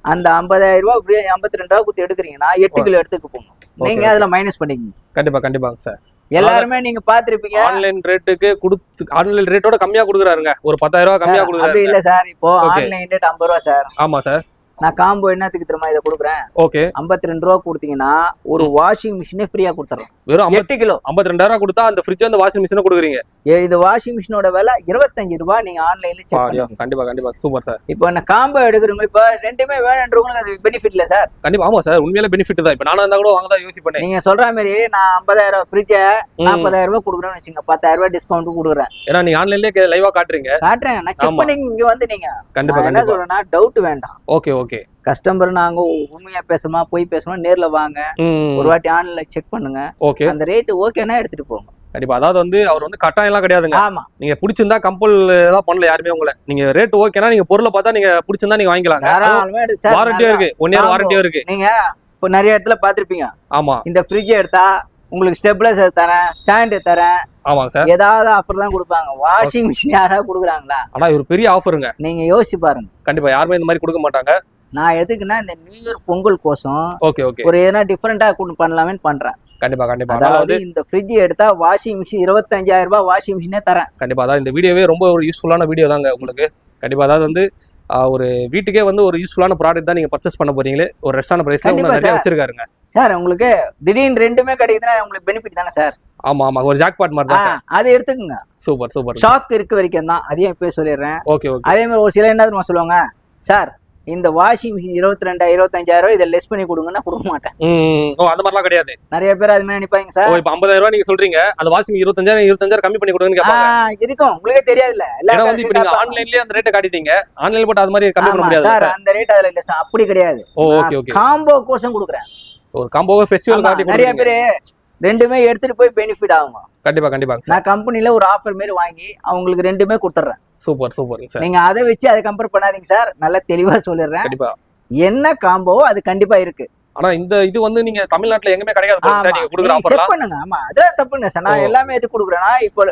அந்த 50,000 ரூபாய் ஃப்ரீயா 52 ரூபாய் கொடுத்து எடுக்கிறீங்கன்னா 8 கிலோ எடுத்துக்க போங்க. நீங்க அதுல மைனஸ் பண்ணிக்கங்க. கண்டிப்பா கண்டிப்பாங்க சார். எல்லாருமே நீங்க பாத்திருப்பீங்க, ஆன்லைன் ரேட்டுக்கு கொடுத்து ஆன்லைன் ரேட்டோட கம்மியா கொடுக்குறாருங்க. ஒரு 10,000 ரூபாய் கம்மியா கொடுக்குறாரு. அப்படி இல்ல சார். இப்போ ஆன்லைன் ரேட் 50 ரூபாய் சார். ஆமா சார். நான் காம்போ என்னத்துக்கு தெரியுமா இதை கொடுக்குறேன்? ஓகே. 52 ரூபா கொடுத்தீங்கன்னா ஒரு வாஷிங் மிஷினே ஃப்ரீயா கொடுத்துறோம். வெறும் 8 கிலோ 52,000 கொடுத்தா அந்த ஃப்ரிட்ஜ் அந்த வாஷிங் மிஷினை கொடுக்குறீங்க. இது வாஷிங் மிஷினோட விலை 25 ரூபாய். நீங்க ஆன்லைன்ல செக் பண்ணுங்க. கண்டிப்பா கண்டிப்பா. Super sir. இப்போ நான் காம்போ எடுக்கிறவங்க இப்ப ரெண்டுமே வேணுன்றவங்களுக்கு அது பெனிஃபிட் இல்ல சார்? கண்டிப்பா. ஆமா சார், உண்மையிலே பெனிஃபிட் தான். இப்ப நானா இருந்தா கூட வாங்க தான் யோசிப்பேன். நீங்க சொல்ற மாதிரி நான் 50,000 ஃப்ரிட்ஜ் 40,000 ரூபாய் கொடுக்குறேன்னு வச்சுங்க, 10,000 ரூபாய் டிஸ்கவுண்ட் கொடுக்குறேன். ஏன்னா நீங்க ஆன்லைன்லயே லைவா காட்டுறீங்க. காட்டுறேன், நான் செக் பண்ணி இங்க வந்து நீங்க கண்டிப்பா என்ன சொல்றேன்னா டவுட் வேண்டாம். Okay okay. கஸ்டமர் நாங்க உண்மையா பேசணுமா போய் பேசணும், நேர்ல வாங்க, ஒரு வாட்டி ஆன்லைன்ல செக் பண்ணுங்க. ஓகே. அந்த ரேட் ஓகேனா எடுத்துட்டு போங்க. கண்டிப்பா. அதாவது வந்து அவர் வந்து கட்டாயம் எல்லாம் கிடையாதுங்க. ஆமா. நீங்க பிடிச்சிருந்தா கம்பல் எல்லாம் பண்ணல யாருமே உங்களை. நீங்க ரேட் ஓகேனா நீங்க பொருளை பார்த்தா நீங்க பிடிச்சிருந்தா நீங்க வாங்கிக்கலாம். வாரண்டியும் இருக்கு, 1 இயர் வாரண்டியும் இருக்கு. நீங்க இப்போ நிறைய இடத்துல பாத்திருப்பீங்க. ஆமா. இந்த ஃப்ரிட்ஜ் எடுத்தா உங்களுக்கு ஸ்டெபிலைசர் தரேன், ஸ்டாண்டு தரேன். ஆமாங்க சார். ஏதாவது ஆஃபர் தான் கொடுப்பாங்க. வாஷிங் மிஷின் யாராவது கொடுக்குறாங்களா? ஆனா இது ஒரு பெரிய ஆஃபருங்க. நீங்க யோசிச்சு பாருங்க. கண்டிப்பா யாருமே இந்த மாதிரி கொடுக்க மாட்டாங்க. நான் எதுக்குன்னா இந்த நியூ இயர் பொங்கல் கோசம் ஓகே ஓகே ஒரு எதனா டிஃபரெண்டா பண்ணலாமேன்னு பண்றேன். கண்டிப்பா கண்டிப்பா. அதாவது இந்த ஃப்ரிட்ஜ் எடுத்தா வாஷிங் மிஷின் 25,000 ரூபாய் வாஷிங் மிஷினே தரேன். கண்டிப்பா. அதாவது இந்த வீடியோவே ரொம்ப ஒரு யூஸ்ஃபுல்லான வீடியோ தாங்க உங்களுக்கு. கண்டிப்பா. அதாவது வந்து ஒரு வீட்டுக்கே வந்து ஒரு யூஸ்ஃபுல்லான ப்ராடக்ட் தான் நீங்க பர்ச்சேஸ் பண்ண போறீங்களே. ஒரு ரெஸ்டாரண்ட் பிரைஸ்ல உங்களுக்கு நிறைய வச்சிருக்காருங்க சார். உங்களுக்கு திடீர்னு ரெண்டுமே கிடைக்குதுன்னா உங்களுக்கு பெனிஃபிட் தானே சார்? ஆமா ஆமா, ஒரு ஜாக்பாட் மாதிரி தான். அதை எடுத்துக்கங்க. Super super. ஷாக் இருக்க வரைக்கும் தான், அதையும் இப்பவே சொல்லிடுறேன். Okay okay. அதே மாதிரி ஒரு சில என்ன சொல்லுவாங்க, சார் இந்த வாஷிங் மிஷின் 22,000-25,000 இதை லெஸ் பண்ணி கொடுங்கன்னா கொடுக்க மாட்டேன். அந்த மாதிரிலாம் கிடையாது. நிறைய பேர் அது மாதிரி நினைப்பாங்க சார். இப்போ 50,000 ரூபாய் நீங்க சொல்றீங்க, அந்த வாஷிங் 25,000 கம்மி பண்ணி கொடுங்கன்னு கேட்பாங்க. இருக்கும், உங்களுக்கே தெரியாதுல்ல. ஏன்னா வந்து இப்போ நீங்க ஆன்லைன்லயே அந்த ரேட்டை காட்டிட்டீங்க, ஆன்லைன்ல போட்டு அது மாதிரி கம்மி பண்ண முடியாது சார். அந்த ரேட் அதுல இல்ல, அப்படி கிடையாது. Okay okay. காம்போ கோசம் கொடுக்குறேன். ஒரு காம்போ ஃபெஸ்டிவல் காட்டி நிறைய பேர் ரெண்டுமே எடுத்துட்டு போய் பெனிஃபிட் ஆகும். கண்டிப்பா கண்டிப்பா. நான் கம்பெனில ஒரு ஆஃபர் மாதிரி வாங்கி அவங்களுக்கு ரெண்டுமே கொடுத்துறேன். Super super sir. நீங்க அதை வச்சு அதை கம்பேர் பண்ணாதீங்க சார். நல்லா தெளிவா சொல்லிடுறேன். கண்டிப்பா. என்ன காம்போ அது கண்டிப்பா இருக்கு. ஆனா இந்த இது வந்து நீங்க தமிழ்நாட்டுல எங்கமே கிடைக்காது சார். நீங்க கொடுக்குற ஆஃபர்லாம் செக் பண்ணுங்க. ஆமா, அதெல்லாம் தப்புங்க சார். நான் எல்லாமே எது கொடுக்குறேன்னா இப்போ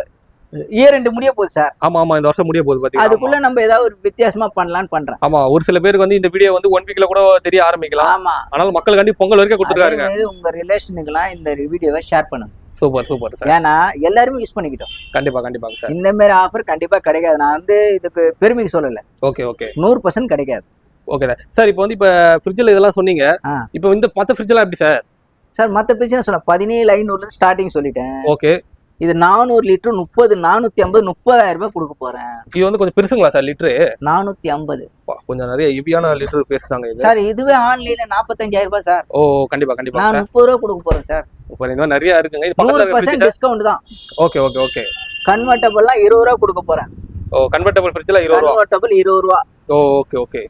இயர் ரெண்டு முடிய போகுது சார். ஆமா ஆமா, இந்த வருஷம் முடிய போகுது பாத்தீங்கன்னா. அதுக்குள்ள நம்ம ஏதாவது ஒரு வித்தியாசமா பண்ணலாம்னு பண்றேன். ஆமா, ஒரு சில பேருக்கு வந்து இந்த வீடியோ வந்து 1 வீக்ல கூட தெரிய ஆரம்பிக்கலாம். ஆமா. ஆனால் மக்கள் கண்டி பொங்கல் வரைக்கும் கொடுத்துருக்காங்க. உங்க ரிலேஷனுக்குலாம் இந்த வீடியோவை ஷேர் பண்ணுங்க. Super super sir. ஏன்னா எல்லாருமே யூஸ் பண்ணிக்கிட்டோம். கண்டிப்பா கண்டிப்பா சார். இந்த மாதிரி ஆஃபர் கண்டிப்பா கிடைக்காது. நான் வந்து இதுக்கு பெருமைக்கு சொல்லல. Okay okay. 100% கிடைக்காது. Okay sir. இப்போ வந்து இப்ப ஃப்ரிட்ஜ்ல இதெல்லாம் சொன்னீங்க. இப்போ இந்த மத்த ஃப்ரிட்ஜ்லாம் எப்படி சார்? சார் மத்த ஃப்ரிட்ஜ் சொன்ன 17,500ல இருந்து ஸ்டார்டிங் சொல்லிட்டேன். ஓகே. இது 400 லிட்டர் 30,450 30,000 ரூபாய் கொடுக்க போறேன். இது வந்து கொஞ்சம் பெருசுங்களா சார் லிட்டரு? 450. கொஞ்சம் நிறைய ஹெவியான லிட்டர் பேசுறாங்க இது. சார் இதுவே ஆன்லைன்ல 45,000 ரூபாய் சார். ஓ கண்டிப்பா கண்டிப்பா. நான் 30 ரூபாய் கொடுக்க போறேன் சார். இப்போ இன்னும் நிறைய இருக்குங்க. இது 100% டிஸ்கவுண்ட் தான். Okay okay okay. கன்வெர்ட்டபிள்லாம் 20 ரூபாய் கொடுக்க போறேன். ஓ கன்வெர்ட்டபிள் ஃப்ரிட்ஜ்ல 20 ரூபாய். கன்வெர்ட்டபிள் 20 ரூபாய். ஓ ஓகே ஓகே.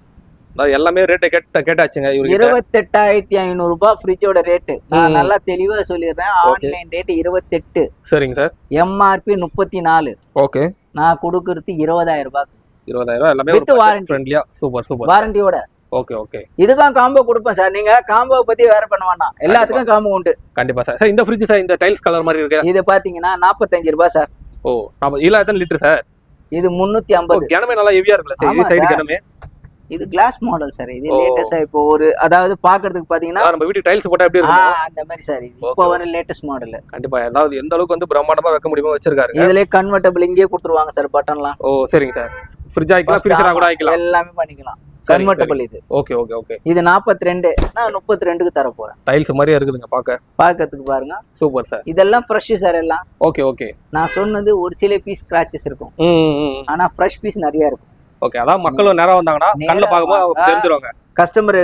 நான் எல்லாமே ரேட் கேட்டாச்சுங்க. 28,500 ரூபாய் ஃப்ரிட்ஜோட ரேட். நான் நல்லா தெளிவா சொல்லிடுறேன். Online rate 28. சரிங்க சார். எம்ஆர்பி 34. ஓகே. நான் கொடுக்கறது 20,000 ரூபாய். 20,000 எல்லாமே வித் வாரண்டி ஃப்ரெண்ட்லியா. சூப்பர் வாரண்டியோட. ஓகே இதுக்கும் காம்போ கொடுப்பேன் சார். நீங்க காம்போ பத்தி வேற பண்ண வேண்டாம், எல்லாத்துக்கும் காம்போ உண்டு. கண்டிப்பா சார். சார் இந்த ஃப்ரிட்ஜ் சார் இந்த டைல்ஸ் கலர் மாதிரி இருக்கு, இது பாத்தீங்கன்னா 45 ரூபாய் சார். ஓ நம்ம இதுல எத்தனை லிட்டர் சார்? இது 350. கனமே நல்லா ஹெவியா இருக்குல்ல சார்? இது சைடு கனமே. இது கிளாஸ் மாடல் சார். இது லேட்டஸ்டா இப்போ ஒரு அதாவது பாக்குறதுக்கு பாத்தீங்கன்னா நம்ம வீட்டு டைல்ஸ் போட்டா எப்படி இருக்கும் அந்த மாதிரி சார். இது இப்போ வர லேட்டஸ்ட் மாடல். கண்டிப்பா அதாவது எந்த அளவுக்கு வந்து பிரம்மாண்டமா வைக்க முடியுமோ வச்சிருக்காரு. இதுல கன்வெர்ட்டபிள் இங்கே கொடுத்துருவாங்க சார், பட்டன்லாம். ஓ சரிங்க சார். ஃப்ரிட்ஜ் ஆயிக்கலாம், ஃப்ரீசரா கூட ஆயிக்கலாம், எல்லாமே பண்ணிக்கலாம். கன்வெர்ட்டபிள் இது. ஓகே. இது 42, நான் 32க்கு தர போறேன். டைல்ஸ் மாதிரியே இருக்குதுங்க பாக்கிறதுக்கு பாருங்க. Super sir. இதெல்லாம் ஃப்ரெஷ் சார் எல்லாம். ஓகே. நான் சொன்னது ஒரு சில பீஸ் ஸ்கிராச்சஸ் இருக்கும், ஆனா ஃப்ரெஷ் பீஸ் நிறைய இருக்கும். ஓகே, அதான் மக்கள் நேரா வந்தாங்கன்னா கண்ணுல பாக்கும்போது தெரிஞ்சிருவாங்க. கஸ்டமர்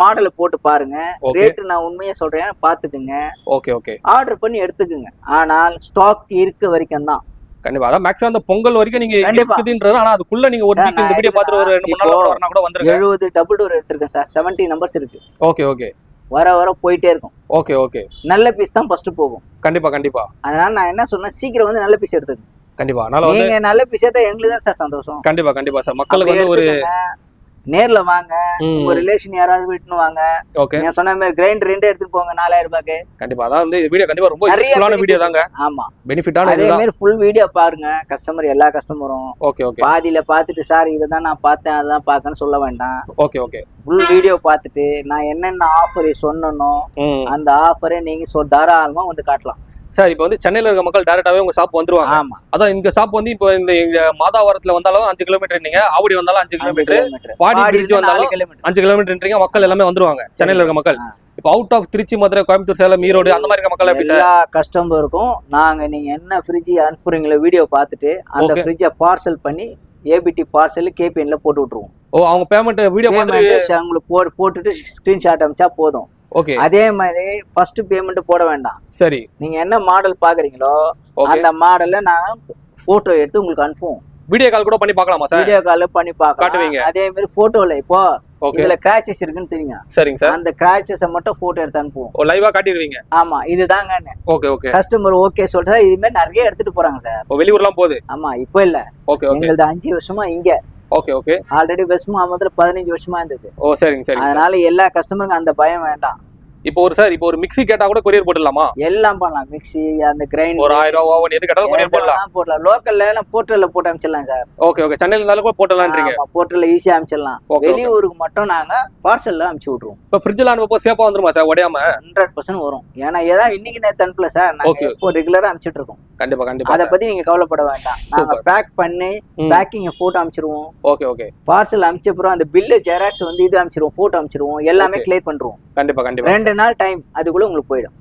மாடலை போட்டு பாருங்க, ரேட் நான் உண்மையா சொல்றேன், பாத்துக்குங்க. ஓகே. ஆர்டர் பண்ணி எடுத்துக்குங்க, ஆனால் ஸ்டாக் இருக்க வரைக்கும் தான். கண்டிப்பா அதான் மேக்ஸிமம் அந்த பொங்கல் வரைக்கும் நீங்க இருக்குதுன்றது. ஆனா அதுக்குள்ள நீங்க ஒரு வீக் இந்த வீடியோ பார்த்துட்டு ஒரு 2 நாள் வரனா கூட வந்துருங்க. 70 டபுள் டோர் எடுத்துர்க்கேன் சார். 70 நம்பர்ஸ் இருக்கு. ஓகே. வர போயிட்டே இருக்கும். ஓகே. நல்ல பீஸ் தான் ஃபர்ஸ்ட் போகும். கண்டிப்பா. அதனால நான் என்ன சொன்னேன், சீக்கிரம் வந்து நல்ல பீஸ் எடுத்துங்க. கண்டிப்பா. அதனால வந்து நீங்க நல்ல பீஸ் எடுத்தா எங்களுக்கு தான் சார் சந்தோஷம். கண்டிப்பா சார். மக்களுக்கு வந்து ஒரு நேர்ல வாங்க, உங்க ரிலேஷன் யாராவது விட்டுன்னு வாங்க. ஓகே, நீங்க சொன்ன மாதிரி கிரைண்டர் 2 எடுத்துட்டு போங்க 4000 ரூபாய்க்கு. கண்டிப்பா. அதான் வந்து வீடியோ கண்டிப்பா ரொம்ப யூஸ்ஃபுல்லான வீடியோ தாங்க. ஆமா, பெனிஃபிட்டான. அதே மாதிரி ஃபுல் வீடியோ பாருங்க. கஸ்டமர் எல்லா கஸ்டமரும் ஓகே பாதியில பாத்துட்டு சார் இததான் நான் பார்த்தேன் அதான் பார்க்கன்னு சொல்ல வேண்டாம். ஓகே. ஃபுல் வீடியோ பார்த்துட்டு நான் என்னென்ன ஆஃபர் சொன்னனோ அந்த ஆஃபரை நீங்க தாராளமா வந்து காட்டலாம் சார். இப்போ வந்து சென்னையில இருக்க மக்கள் டைரக்டாவே உங்க ஷாப் வந்துருவாங்க. ஆமா, அதான் இந்த ஷாப் வந்து இப்போ இந்த மாதாவரத்துல வந்தாலும் 5 கிலோமீட்டர், நீங்க ஆவடி வந்தாலும் 5 கிலோமீட்டர், பாடி பிரிட்ஜ் வந்தாலும் 5 கிலோமீட்டர்ன்றீங்க. மக்கள் எல்லாமே வந்துருவாங்க சென்னையில இருக்க மக்கள். இப்போ அவுட் ஆஃப் திருச்சி, மதுரை, கோயம்புத்தூர், சேலம், ஈரோடு அந்த மாதிரி இருக்க மக்கள் எப்படி சார்? எல்லா கஸ்டமருக்கும் நாங்க நீங்க என்ன ஃப்ரிட்ஜ் அனுப்புறீங்களோ வீடியோ பார்த்துட்டு அந்த ஃப்ரிட்ஜை பார்சல் பண்ணி ஏபிடி பார்சல் கேபிஎன்ல போட்டு விட்டுருவோம். ஓ, அவங்க பேமெண்ட் வீடியோ பார்த்துட்டு உங்களுக்கு போட்டுட்டு ஸ்கிரீன்ஷாட் அனுப்பிச்சா போதும். ஓகே, அதே மாதிரி ஃபர்ஸ்ட் பேமெண்ட் போட வேண்டாம். சரி, நீங்க என்ன மாடல் பாக்குறீங்களோ அந்த மாடல்ல நான் போட்டோ எடுத்து உங்களுக்கு அனுப்புவோம். வீடியோ கால் கூட பண்ணி பார்க்கலாமா சார்? வீடியோ கால் பண்ணி காட்டுவீங்க. அதே மாதிரி போட்டோல இப்போ இதுல கிராச்சஸ் இருக்குன்னு தெரியுங்க. சரிங்க சார். அந்த கிராச்சஸ மட்டும் போட்டோ எடுத்து அனுப்புவோம். ஓ, லைவா காட்டிடுவீங்க. ஆமா, இதுதாங்க. ஓகே. கஸ்டமர் ஓகே சொல்றா இது மாதிரி நிறைய எடுத்துட்டு போறாங்க சார். ஓ, வெளியூர்லாம் போகுது. ஆமா, இப்போ இல்ல. ஓகே. எங்களுது 5 வருஷமா இங்க. ஓகே. ஆல்ரெடி வெஸ்ட் மாவட்டத்துல 15 வருஷமா இருந்தது. ஓ, சரிங்க. அதனால எல்லா கஸ்டமருக்கும் அந்த பயம் வேண்டாம். இப்போ ஒரு மிக்ஸி கேட்டா கூட கொரியர் போடலாமா? எல்லாம் பண்ணலாம். மிக்ஸி, அந்த கிரைண்டர், ஒரு 1000 ஓவன் எது கேட்டாலும் கொரியர் போடலாம். லோக்கல்ல எல்லாம் போர்ட்டல்ல போட்டு அனுப்பிச்சிடலாம் சார். ஓகே. சென்னையில இருந்தாலும் கூட போட்டலாம்ன்றீங்க. போர்ட்டல்ல ஈஸியா அனுப்பிச்சிடலாம். வெளியூருக்கு மட்டும் நாங்க பார்சல்ல அனுப்பிச்சு விட்டுருவோம். இப்போ ஃப்ரிட்ஜ்ல அனுப்ப சேஃபா வந்துருமா சார்? உடையாம 100% வரும். ஏன்னா ஏதாவது இன்னைக்கு நேத்து அனுப்பல சார், நாங்க இப்போ ரெகுலரா அனுப்பிச்சிட்டு இருக்கோம். கண்டிப்பா. அத பத்தி நீங்க கவலைப்பட வேண்டாம். நாங்க பேக் பண்ணி பேக்கிங் போட்டோ அனுப்பிச்சிருவோம். ஓகே. பார்சல் அனுப்பிச்ச அப்புறம் அந்த பில்லு ஜெராக்ஸ் வந்து இது அனுப்பிச்சிருவோம், போட்டோ அனுப்பிச்சிருவோம், எல்லாமே கிளியர் பண்றோம். கண்டிப்பா. 2 நாள் டைம், அதுக்குள்ள உங்களுக்கு போயிடும்.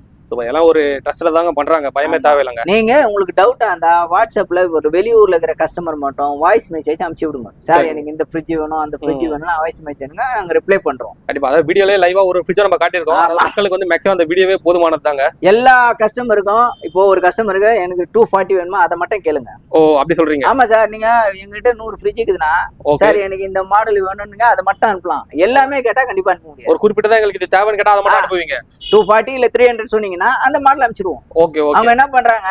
எல்லாம் ஒரு டஸ்ட்ல தாங்க பண்றாங்க, பயமே தேவையில்லைங்க. நீங்க உங்களுக்கு டவுட்டா இருந்தா வாட்ஸ்அப்ல ஒரு வெளியூர்ல இருக்கிற கஸ்டமர் மட்டும் வாய்ஸ் மெசேஜ் அனுப்பிச்சு விடுங்க. சார் எனக்கு இந்த ஃப்ரிட்ஜ் வேணும், அந்த ஃப்ரிட்ஜ் வேணும், வாய்ஸ் மெசேஜ் நாங்க ரிப்ளை பண்றோம். கண்டிப்பா. அதாவது வீடியோல லைவா ஒரு ஃப்ரிட்ஜ் நம்ம காட்டியிருக்கோம். மக்களுக்கு வந்து மேக்ஸிமம் அந்த வீடியோவே போதுமானது தாங்க. எல்லா கஸ்டமருக்கும் இப்போ ஒரு கஸ்டமருக்கு எனக்கு 240 வேணுமா அதை மட்டும் கேளுங்க. ஓ, அப்படி சொல்றீங்க? ஆமா சார். நீங்க எங்ககிட்ட 100 ஃப்ரிட்ஜ் இருக்குதுன்னா சார் எனக்கு இந்த மாடல் வேணும்னுங்க அதை மட்டும் அனுப்பலாம். எல்லாமே கேட்டா கண்டிப்பா அனுப்ப முடியாது. ஒரு குறிப்பிட்டதா எங்களுக்கு இது தேவைன்னு கேட்டா அதை மட்டும் அனுப்புவீங்க. 240 இல்ல 300 சொன்னீங்கன்னா அந்த மாடல் அனுப்பிச்சிருவோம். ஓகே. அவங்க என்ன பண்றாங்க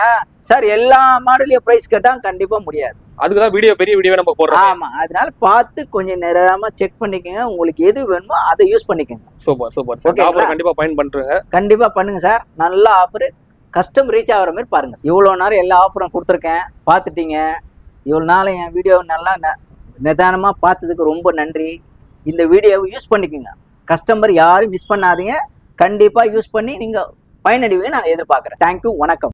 சார், எல்லா மாடலையும் பிரைஸ் கேட்டா கண்டிப்பா முடியாது. அதுக்குதான் பெரிய வீடியோ நம்ம போடுறோம். ஆமா, அதனால பார்த்து கொஞ்சம் நேரமா செக் பண்ணிக்கங்க. உங்களுக்கு எது வேணுமோ அதை யூஸ் பண்ணிக்கங்க. சூப்பர். ஆஃபர் கண்டிப்பா பயன் பண்றீங்க. கண்டிப்பா பண்ணுங்க சார். நல்ல ஆஃபர், கஸ்டம் ரீச் ஆகிற மாதிரி பாருங்க. இவ்வளவு நேரம் எல்லா ஆஃபரும் கொடுத்துருக்கேன், பார்த்துட்டீங்க. இவ்வளவு நாள் என் வீடியோ நல்லா நிதானமா பார்த்ததுக்கு ரொம்ப நன்றி. இந்த வீடியோவை யூஸ் பண்ணிக்கோங்க. கஸ்டமர் யாரும் மிஸ் பண்ணாதீங்க. கண்டிப்பா யூஸ் பண்ணி நீங்க பயனடைவீங்க நான் எதிர்பார்க்கிறேன். தேங்க்யூ, வணக்கம்.